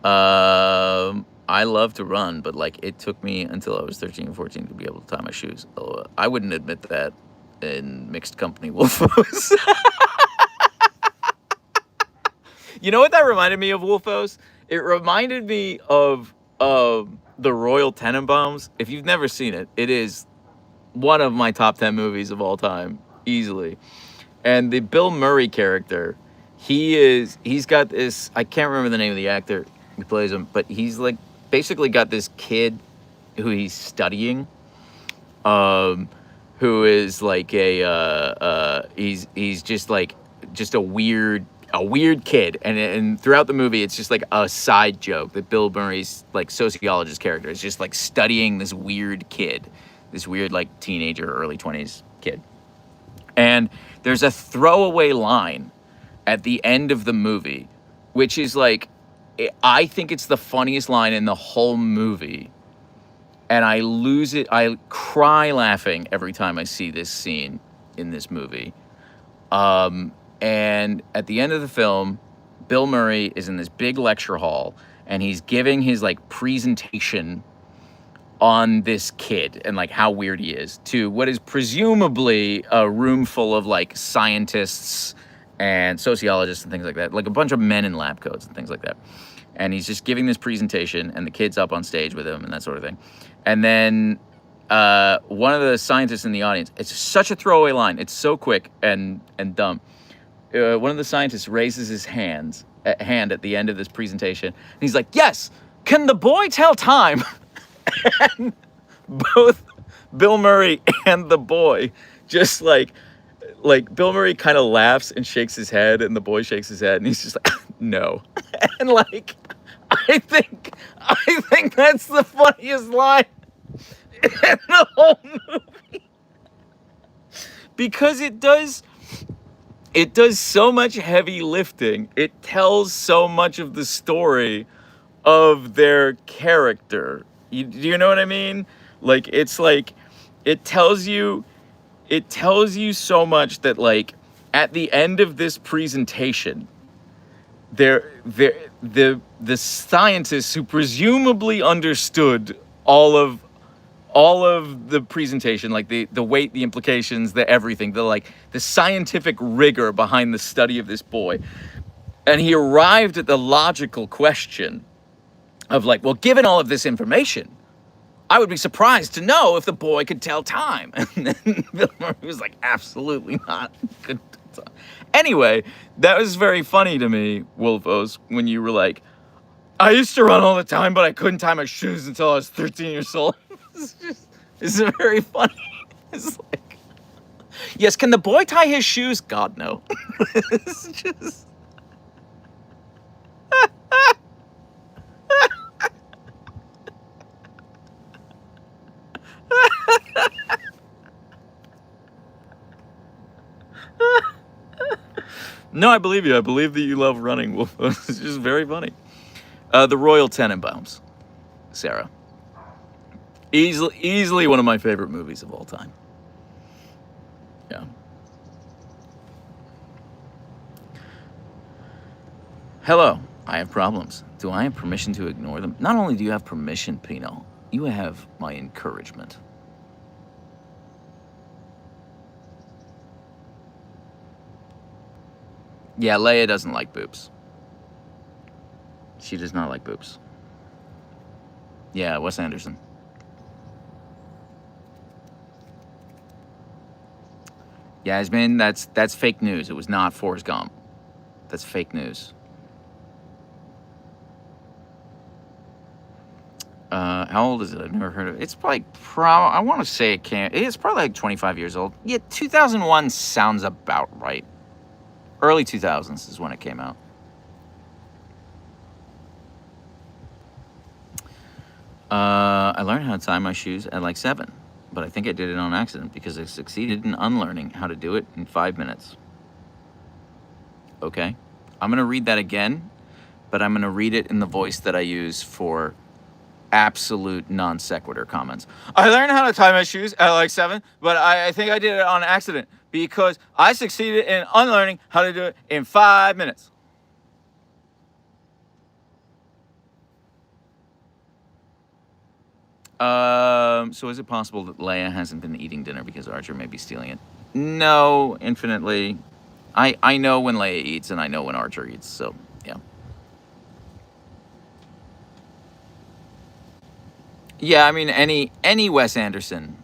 I love to run, but like it took me until I was 13 or 14 to be able to tie my shoes. I wouldn't admit that in mixed company, Wolfos. You know what that reminded me of, Wolfos? It reminded me of the Royal Tenenbaums. If you've never seen it, it is one of my top 10 movies of all time, easily. And the Bill Murray character, he's got this, I can't remember the name of the actor who plays him, but he's like basically got this kid who he's studying, who is like he's just a weird kid, and throughout the movie it's just like a side joke that Bill Murray's like sociologist character is just like studying this weird kid, this weird like teenager, early 20s kid. And there's a throwaway line at the end of the movie, which is like, I think it's the funniest line in the whole movie. And I lose it. I cry laughing every time I see this scene in this movie. And at the end of the film, Bill Murray is in this big lecture hall, and he's giving his like presentation on this kid and like how weird he is to what is presumably a room full of like scientists and sociologists and things like that, like a bunch of men in lab coats and things like that. and he's just giving this presentation, and the kid's up on stage with him and that sort of thing. And then one of the scientists in the audience, it's such a throwaway line. It's so quick and dumb. One of the scientists raises his hand at the end of this presentation, and he's like, "Yes, can the boy tell time?" And both Bill Murray and the boy just like Bill Murray kind of laughs and shakes his head, and the boy shakes his head, and he's just like, "No." And like, I think that's the funniest line in the whole movie, because it does so much heavy lifting. It tells so much of the story of their character. Do you know what I mean? Like, it's like, it tells you so much that, like, at the end of this presentation, the scientists who presumably understood all of the presentation, like the weight, the implications, the everything, the scientific rigor behind the study of this boy. And he arrived at the logical question of like, well, given all of this information, I would be surprised to know if the boy could tell time. And then Bill Murray was like, absolutely not. Anyway, that was very funny to me, Wolfos, when you were like, I used to run all the time, but I couldn't tie my shoes until I was 13 years old. It's very funny. It's like, yes, can the boy tie his shoes? God, no. It's just... No, I believe you. I believe that you love running, Wolfos. It's just very funny. The Royal Tenenbaums, Sarah. Easily one of my favorite movies of all time. Yeah. Hello, I have problems. Do I have permission to ignore them? Not only do you have permission, Pino, you have my encouragement. Yeah, Leia doesn't like boobs. She does not like boobs. Yeah, Wes Anderson. Yasmin, that's fake news. It was not Forrest Gump. That's fake news. How old is it? I've never heard of it. It's like I want to say it's probably like 25 years old. Yeah, 2001 sounds about right. Early 2000s is when it came out. I learned how to tie my shoes at like 7, but I think I did it on accident because I succeeded in unlearning how to do it in 5 minutes. Okay, I'm going to read that again, but I'm going to read it in the voice that I use for absolute non sequitur comments. I learned how to tie my shoes at like 7, but I think I did it on accident because I succeeded in unlearning how to do it in 5 minutes. So is it possible that Leia hasn't been eating dinner because Archer may be stealing it? No, infinitely. I know when Leia eats and I know when Archer eats, so yeah. Yeah, I mean, any Wes Anderson,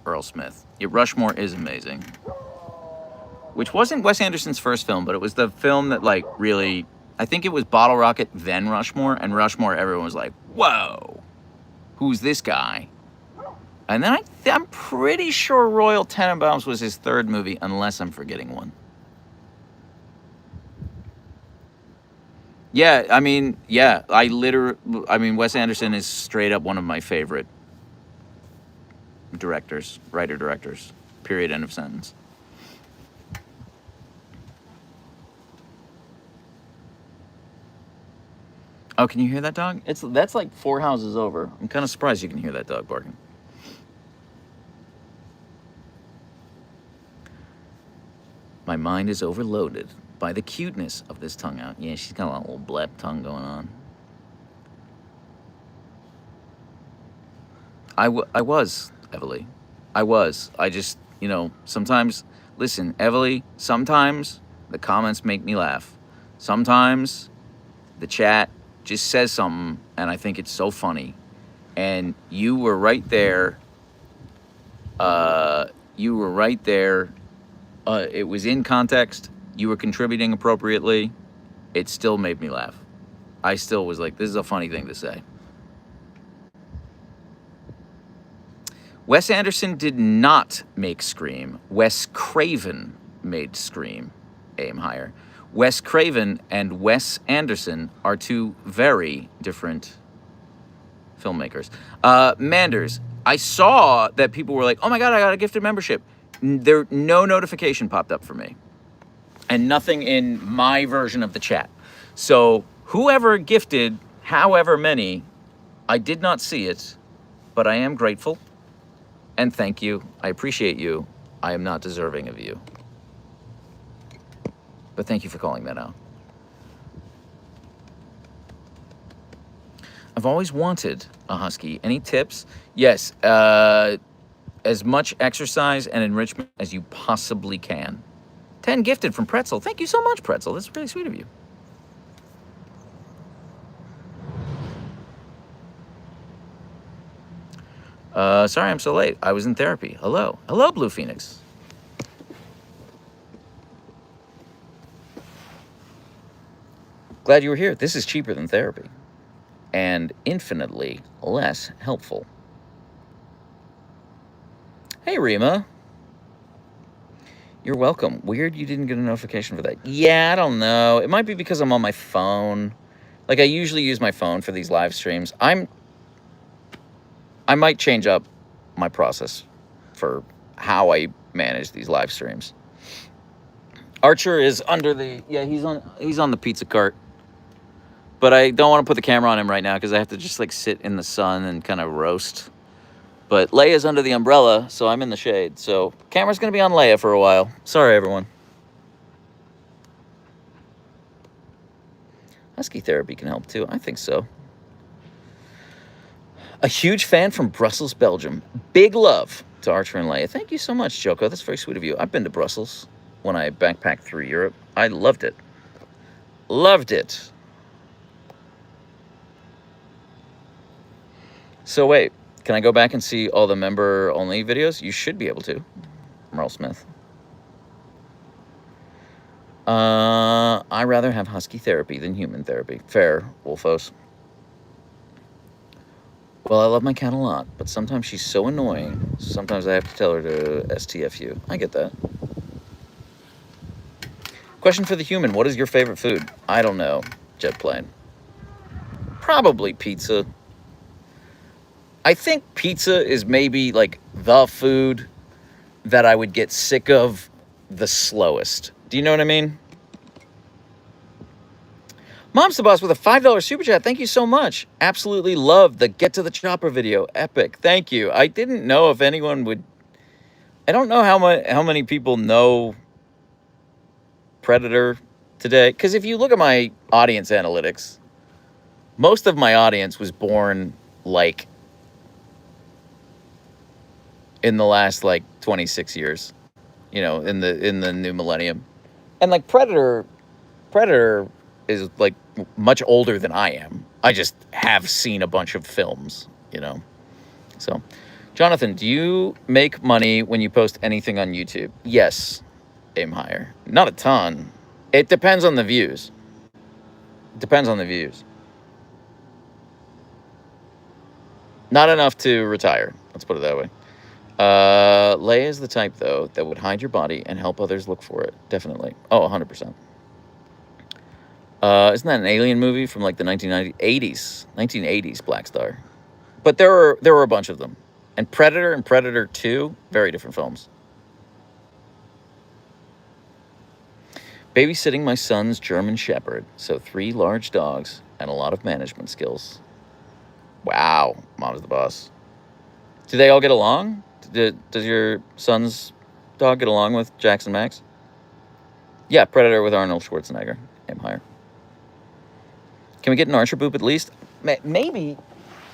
Earl Smith. Yeah, Rushmore is amazing. Which wasn't Wes Anderson's first film, but it was the film that, like, really... I think it was Bottle Rocket, then Rushmore, and Rushmore, everyone was like, whoa, who's this guy? And then I'm pretty sure Royal Tenenbaums was his third movie, unless I'm forgetting one. Yeah, I mean, Wes Anderson is straight up one of my favorite writer-directors, period, end of sentence. Oh, can you hear that dog? That's like 4 houses over. I'm kind of surprised you can hear that dog barking. My mind is overloaded by the cuteness of this tongue out. Yeah, she's got a little blep tongue going on. I was, Evely. I was. I just, sometimes, listen, Evely, sometimes the comments make me laugh. Sometimes the chat just says something, and I think it's so funny. And you were right there. You were right there. It was in context. You were contributing appropriately. It still made me laugh. I still was like, this is a funny thing to say. Wes Anderson did not make Scream. Wes Craven made Scream. Aim higher. Wes Craven and Wes Anderson are two very different filmmakers. Manders, I saw that people were like, oh my God, I got a gifted membership. No notification popped up for me. And nothing in my version of the chat. So whoever gifted however many, I did not see it, but I am grateful. And thank you. I appreciate you. I am not deserving of you. But thank you for calling that out. I've always wanted a husky. Any tips? Yes. As much exercise and enrichment as you possibly can. 10 gifted from Pretzel. Thank you so much, Pretzel. That's really sweet of you. Sorry I'm so late. I was in therapy. Hello. Hello, Blue Phoenix. Glad you were here. This is cheaper than therapy. And infinitely less helpful. Hey, Rima. You're welcome. Weird you didn't get a notification for that. Yeah, I don't know. It might be because I'm on my phone. Like, I usually use my phone for these live streams. I might change up my process for how I manage these live streams. Archer is under the... Yeah, he's on the pizza cart. But I don't want to put the camera on him right now because I have to just, like, sit in the sun and kind of roast. But Leia's under the umbrella, so I'm in the shade. So camera's going to be on Leia for a while. Sorry, everyone. Husky therapy can help, too. I think so. A huge fan from Brussels, Belgium. Big love to Archer and Leia. Thank you so much, Joko. That's very sweet of you. I've been to Brussels when I backpacked through Europe. I loved it. Loved it. So wait, can I go back and see all the member-only videos? You should be able to. Merle Smith. I rather have husky therapy than human therapy. Fair, Wolfos. Well, I love my cat a lot, but sometimes she's so annoying. Sometimes I have to tell her to STFU. I get that. Question for the human. What is your favorite food? I don't know. Jet plane. Probably pizza. I think pizza is maybe like the food that I would get sick of the slowest. Do you know what I mean? Mom's the Boss with a $5 super chat. Thank you so much. Absolutely love the Get to the Chopper video. Epic. Thank you. I didn't know if anyone would... I don't know how many people know Predator today. Because if you look at my audience analytics, most of my audience was born like in the last like 26 years, you know, in the new millennium. And like Predator is like much older than I am. I just have seen a bunch of films, you know. So, Jonathan, do you make money when you post anything on YouTube? Yes. Aim higher. Not a ton. It depends on the views. Depends on the views. Not enough to retire. Let's put it that way. Leia is the type, though, that would hide your body and help others look for it. Definitely. Oh, 100%. Isn't that an Alien movie from like the 1980s Black Star? But there were a bunch of them. And Predator 2, very different films. Babysitting my son's German Shepherd. So 3 large dogs and a lot of management skills. Wow. Mom's the boss. Do they all get along? Does your son's dog get along with Jackson Max? Yeah, Predator with Arnold Schwarzenegger. Aim higher. Can we get an Archer boop at least? Maybe,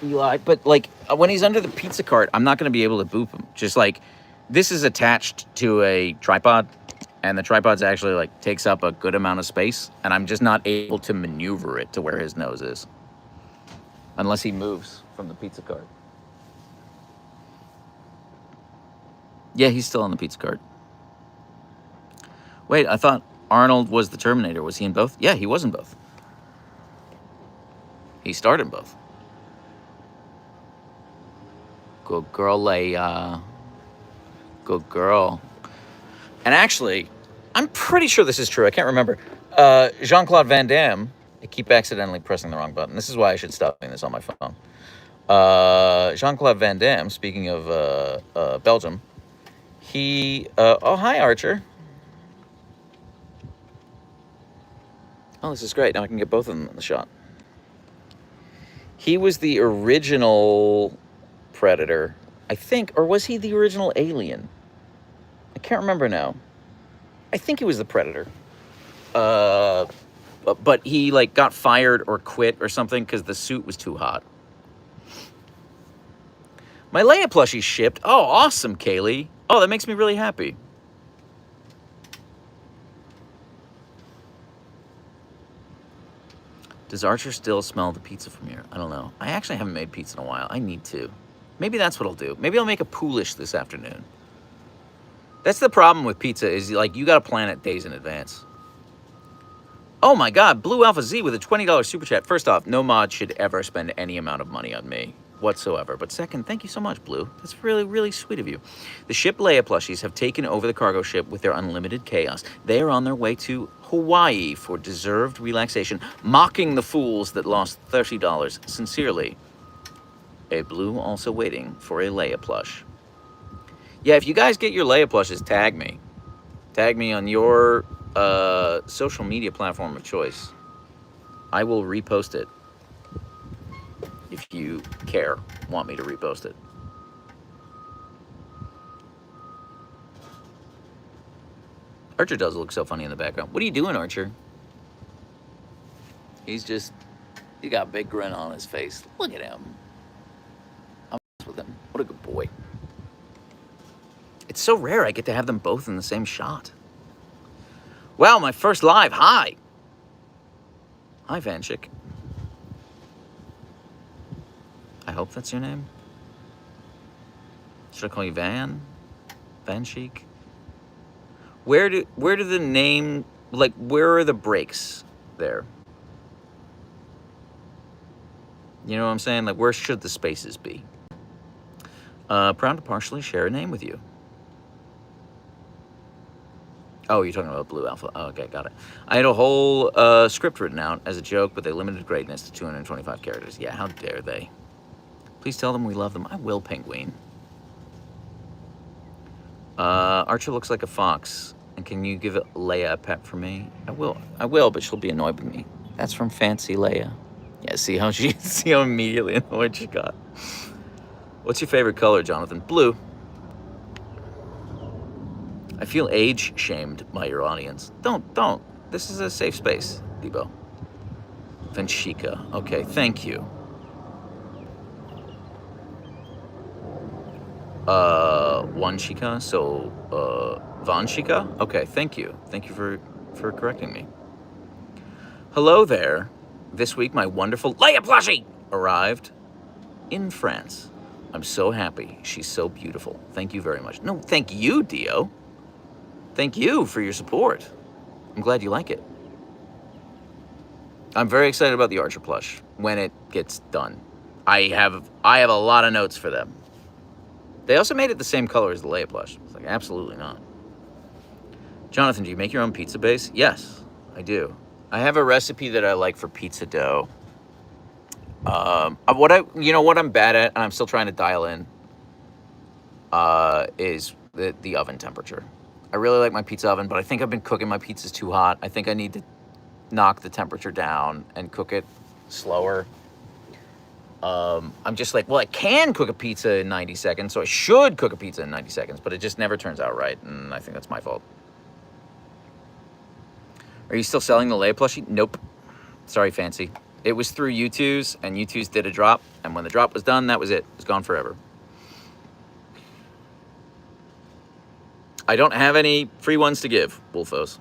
Eli, but like when he's under the pizza cart, I'm not going to be able to boop him. Just like this is attached to a tripod, and the tripod's actually like takes up a good amount of space, and I'm just not able to maneuver it to where his nose is. Unless he moves from the pizza cart. Yeah, he's still on the pizza cart. Wait, I thought Arnold was the Terminator. Was he in both? Yeah, he was in both. He starred in both. Good girl, Leia. Good girl. And actually, I'm pretty sure this is true. I can't remember. Jean-Claude Van Damme. I keep accidentally pressing the wrong button. This is why I should stop doing this on my phone. Jean-Claude Van Damme, speaking of Belgium, he... oh, hi, Archer. Oh, this is great. Now I can get both of them in the shot. He was the original Predator, I think. Or was he the original Alien? I can't remember now. I think he was the Predator. But he, like, got fired or quit or something because the suit was too hot. My Leia plushie shipped. Oh, awesome, Kaylee. Oh, that makes me really happy. Does Archer still smell the pizza from here? I don't know. I actually haven't made pizza in a while. I need to. Maybe that's what I'll do. Maybe I'll make a poolish this afternoon. That's the problem with pizza is, like, you got to plan it days in advance. Oh, my God. Blue Alpha Z with a $20 super chat. First off, no mod should ever spend any amount of money on me whatsoever. But second, thank you so much, Blue. That's really, really sweet of you. The ship Leia plushies have taken over the cargo ship with their unlimited chaos. They are on their way to Hawaii for deserved relaxation, mocking the fools that lost $30. Sincerely, a Blue also waiting for a Leia plush. Yeah, if you guys get your Leia plushes, tag me. Tag me on your social media platform of choice. I will repost it. If you want me to repost it. Archer does look so funny in the background. What are you doing, Archer? He got a big grin on his face. Look at him. I'm with him. What a good boy. It's so rare I get to have them both in the same shot. Wow, my first live. Hi. Hi, Vanchik. I hope that's your name. Should I call you Van? Vanchik? Where do the name, like, where are the breaks there? You know what I'm saying? Like, where should the spaces be? Proud to partially share a name with you. Oh, you're talking about Blue Alpha. Oh, okay, got it. I had a whole script written out as a joke, but they limited greatness to 225 characters. Yeah, how dare they? Please tell them we love them. I will, Penguin. Archer looks like a fox. And can you give Leia a pet for me? I will, but she'll be annoyed with me. That's from Fancy Leia. Yeah, see how immediately annoyed she got. What's your favorite color, Jonathan? Blue. I feel age-shamed by your audience. Don't. This is a safe space, Debo. Vanchika. Okay, thank you. Vanchika, so, Vanchika? Okay, thank you. Thank you for correcting me. Hello there. This week, my wonderful Leia plushie arrived in France. I'm so happy. She's so beautiful. Thank you very much. No, thank you, Dio. Thank you for your support. I'm glad you like it. I'm very excited about the Archer plush when it gets done. I have a lot of notes for them. They also made it the same color as the Leia plush. It's like, absolutely not. Jonathan, do you make your own pizza base? Yes, I do. I have a recipe that I like for pizza dough. What I'm bad at, and I'm still trying to dial in, is the oven temperature. I really like my pizza oven, but I think I've been cooking my pizzas too hot. I think I need to knock the temperature down and cook it slower. I'm just like, well, I can cook a pizza in 90 seconds, so I should cook a pizza in 90 seconds, but it just never turns out right, and I think that's my fault. Are you still selling the Leia plushie? Nope. Sorry, Fancy. It was through U2's, and U2's did a drop, and when the drop was done, that was it. It was gone forever. I don't have any free ones to give, Wolfos.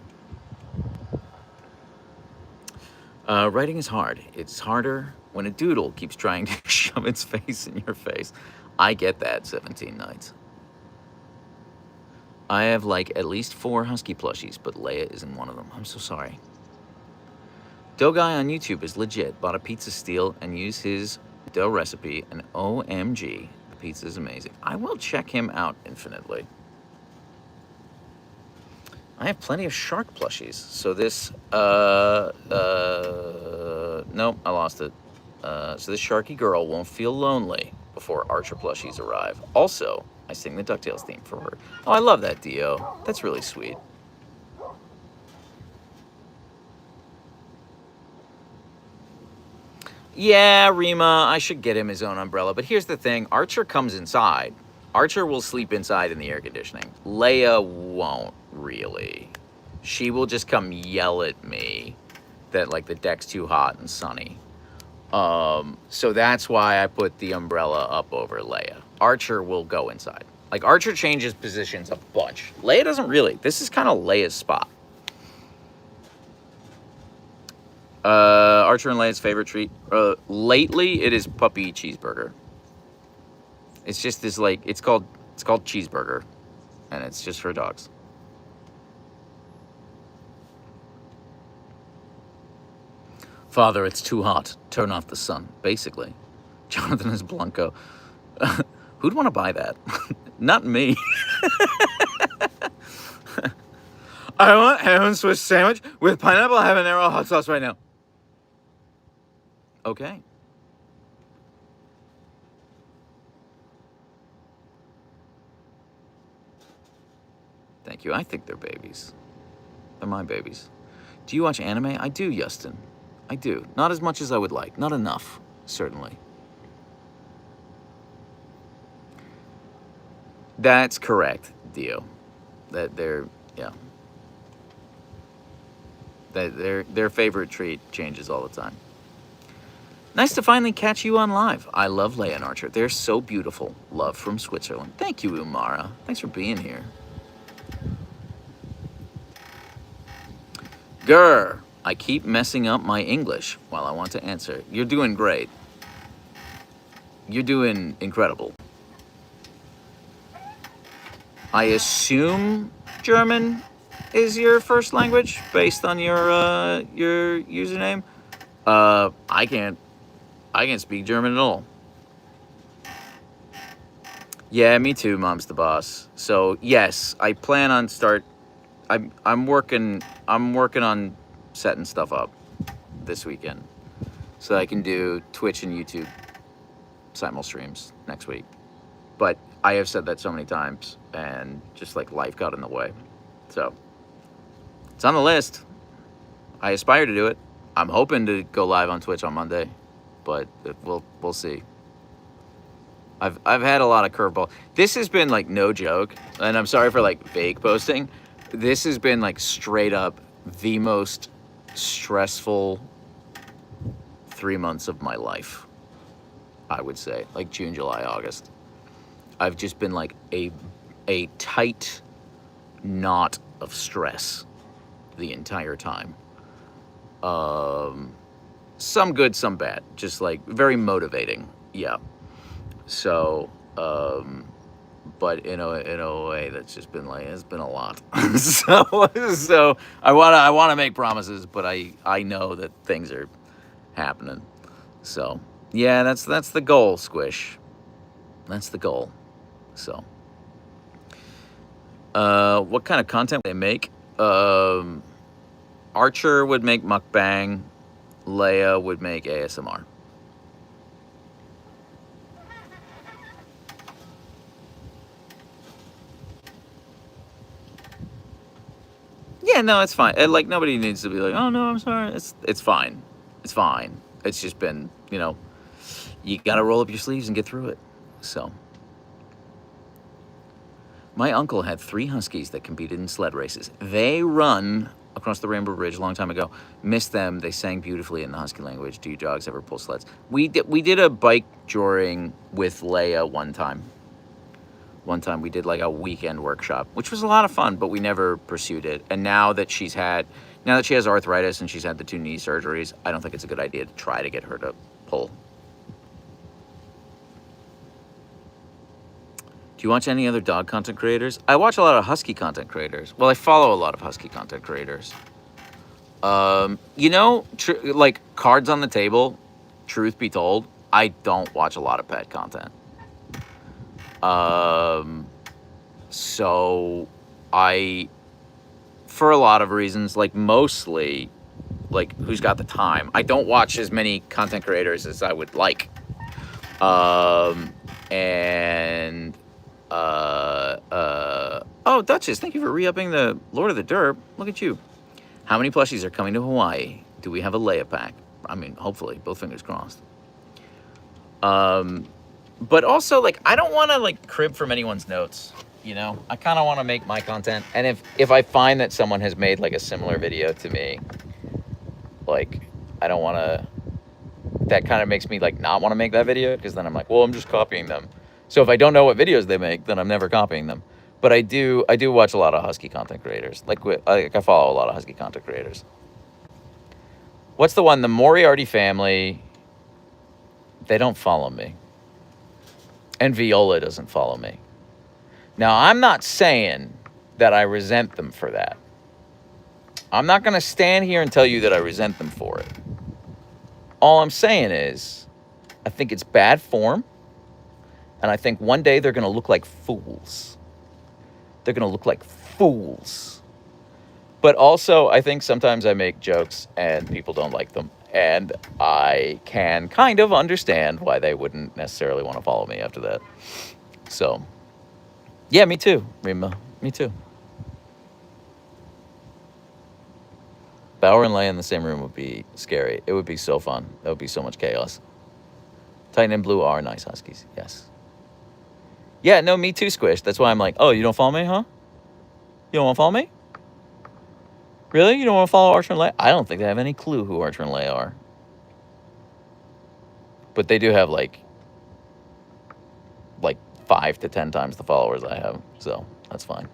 Writing is hard. It's harder when a doodle keeps trying to shove its face in your face. I get that, 17 Nights. I have like at least 4 husky plushies, but Leia isn't one of them. I'm so sorry. Dough Guy on YouTube is legit. Bought a pizza steal and used his dough recipe, and OMG, the pizza is amazing. I will check him out infinitely. I have plenty of shark plushies. So this, nope, I lost it. So this Sharky girl won't feel lonely before Archer plushies arrive. Also, I sing the DuckTales theme for her. Oh, I love that, Dio. That's really sweet. Yeah, Rima, I should get him his own umbrella. But here's the thing. Archer comes inside. Archer will sleep inside in the air conditioning. Leia won't really. She will just come yell at me that, like, the deck's too hot and sunny. So that's why I put the umbrella up over Leia. Archer will go inside. Like, Archer changes positions a bunch. Leia doesn't really. This is kind of Leia's spot. Archer and Leia's favorite treat. Lately, it is puppy cheeseburger. It's just this, like, it's called cheeseburger, and it's just for dogs. Father, it's too hot. Turn off the sun. Basically, Jonathan is Blanco. Who'd want to buy that? Not me. I want ham Swiss sandwich with pineapple habanero hot sauce right now. Okay. Thank you. I think they're babies. They're my babies. Do you watch anime? I do, Justin. I do. Not as much as I would like. Not enough, certainly. That's correct, Dio. That they're, yeah. That their favorite treat changes all the time. Nice to finally catch you on live. I love Leia and Archer. They're so beautiful. Love from Switzerland. Thank you, Umara. Thanks for being here. Grr. I keep messing up my English while I want to answer. You're doing great. You're doing incredible. I assume German is your first language based on your username. I can't speak German at all. Yeah, me too, Mom's the boss. So yes, I plan on I'm working on setting stuff up this weekend so I can do Twitch and YouTube simul streams next week. But I have said that so many times, and just like life got in the way. So it's on the list. I aspire to do it. I'm hoping to go live on Twitch on Monday, but we'll see. I've had a lot of curveball. This has been like no joke, and I'm sorry for like vague posting. This has been like straight up the most stressful 3 months of my life, I would say. Like June, July, August. I've just been like a tight knot of stress the entire time. Some good, some bad. Just like very motivating. Yeah. So, but in a way that's just been like, it's been a lot. so I want to make promises, but I know that things are happening. So yeah, that's the goal, Squish. That's the goal. So, what kind of content they make? Archer would make mukbang. Leia would make ASMR. Yeah, no, it's fine. Like, nobody needs to be like, oh, no, I'm sorry. It's fine. It's fine. It's just been, you got to roll up your sleeves and get through it. So, my uncle had 3 huskies that competed in sled races. They run across the Rainbow Bridge a long time ago. Missed them. They sang beautifully in the husky language. Do you dogs ever pull sleds? We did a bike joring with Leia one time. One time we did like a weekend workshop, which was a lot of fun, but we never pursued it. And now that she has arthritis and she's had the 2 knee surgeries, I don't think it's a good idea to try to get her to pull. Do you watch any other dog content creators? I watch a lot of husky content creators. Well, I follow a lot of husky content creators. You know, like cards on the table, truth be told, I don't watch a lot of pet content. So I, for a lot of reasons, like mostly, like who's got the time? I don't watch as many content creators as I would like. Oh, Duchess, thank you for re-upping the Lord of the Derp. Look at you. How many plushies are coming to Hawaii? Do we have a Leia pack? I mean, hopefully, both fingers crossed. But also, like, I don't want to, like, crib from anyone's notes, you know? I kind of want to make my content. And if I find that someone has made, like, a similar video to me, like, I don't want to... That kind of makes me, like, not want to make that video, because then I'm like, well, I'm just copying them. So if I don't know what videos they make, then I'm never copying them. But I do watch a lot of husky content creators. Like I follow a lot of husky content creators. What's the one? The Moriarty family. They don't follow me. And Viola doesn't follow me. Now, I'm not saying that I resent them for that. I'm not going to stand here and tell you that I resent them for it. All I'm saying is, I think it's bad form. And I think one day they're going to look like fools. They're going to look like fools. But also, I think sometimes I make jokes and people don't like them. And I can kind of understand why they wouldn't necessarily want to follow me after that. So, yeah, me too, Rima. Me too. Bauer and Leia in the same room would be scary. It would be so fun. That would be so much chaos. Titan and Blue are nice huskies, yes. Yeah, no, me too, Squish. That's why I'm like, oh, you don't follow me, huh? You don't want to follow me? Really? You don't want to follow Archer and Leia? I don't think they have any clue who Archer and Leia are. But they do have, like 5 to 10 times the followers I have. So, that's fine.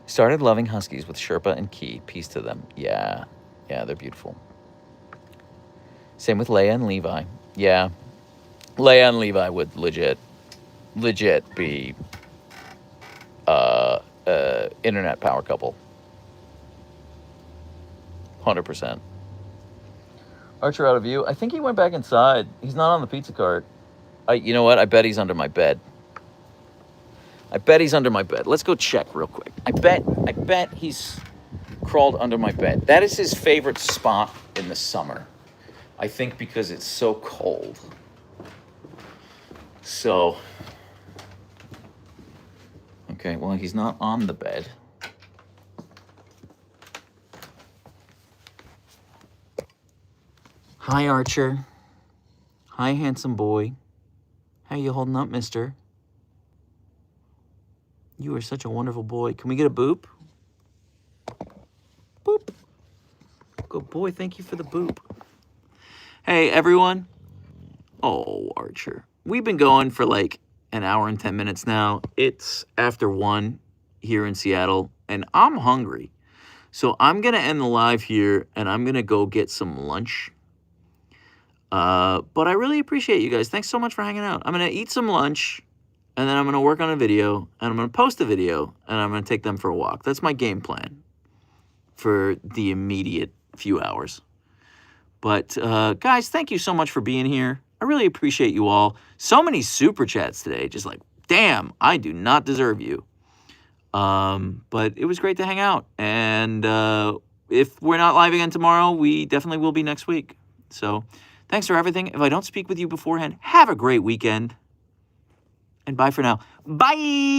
Started loving huskies with Sherpa and Key. Peace to them. Yeah. Yeah, they're beautiful. Same with Leia and Levi. Yeah. Leia and Levi would legit be internet power couple. 100%. Archer out of view. I think he went back inside. He's not on the pizza cart. You know what? I bet he's under my bed. Let's go check real quick. I bet he's crawled under my bed. That is his favorite spot in the summer. I think because it's so cold. So, okay, well, he's not on the bed. Hi, Archer. Hi, handsome boy. How you holding up, mister? You are such a wonderful boy. Can we get a boop? Boop. Good boy, thank you for the boop. Hey, everyone. Oh, Archer. We've been going for like an hour and 10 minutes now. It's after 1 here in Seattle, and I'm hungry. So I'm going to end the live here, and I'm going to go get some lunch. But I really appreciate you guys. Thanks so much for hanging out. I'm going to eat some lunch, and then I'm going to work on a video, and I'm going to post a video, and I'm going to take them for a walk. That's my game plan for the immediate few hours. But, guys, thank you so much for being here. I really appreciate you all. So many super chats today. Just like, damn, I do not deserve you. But it was great to hang out. And if we're not live again tomorrow, we definitely will be next week. So thanks for everything. If I don't speak with you beforehand, have a great weekend. And bye for now. Bye!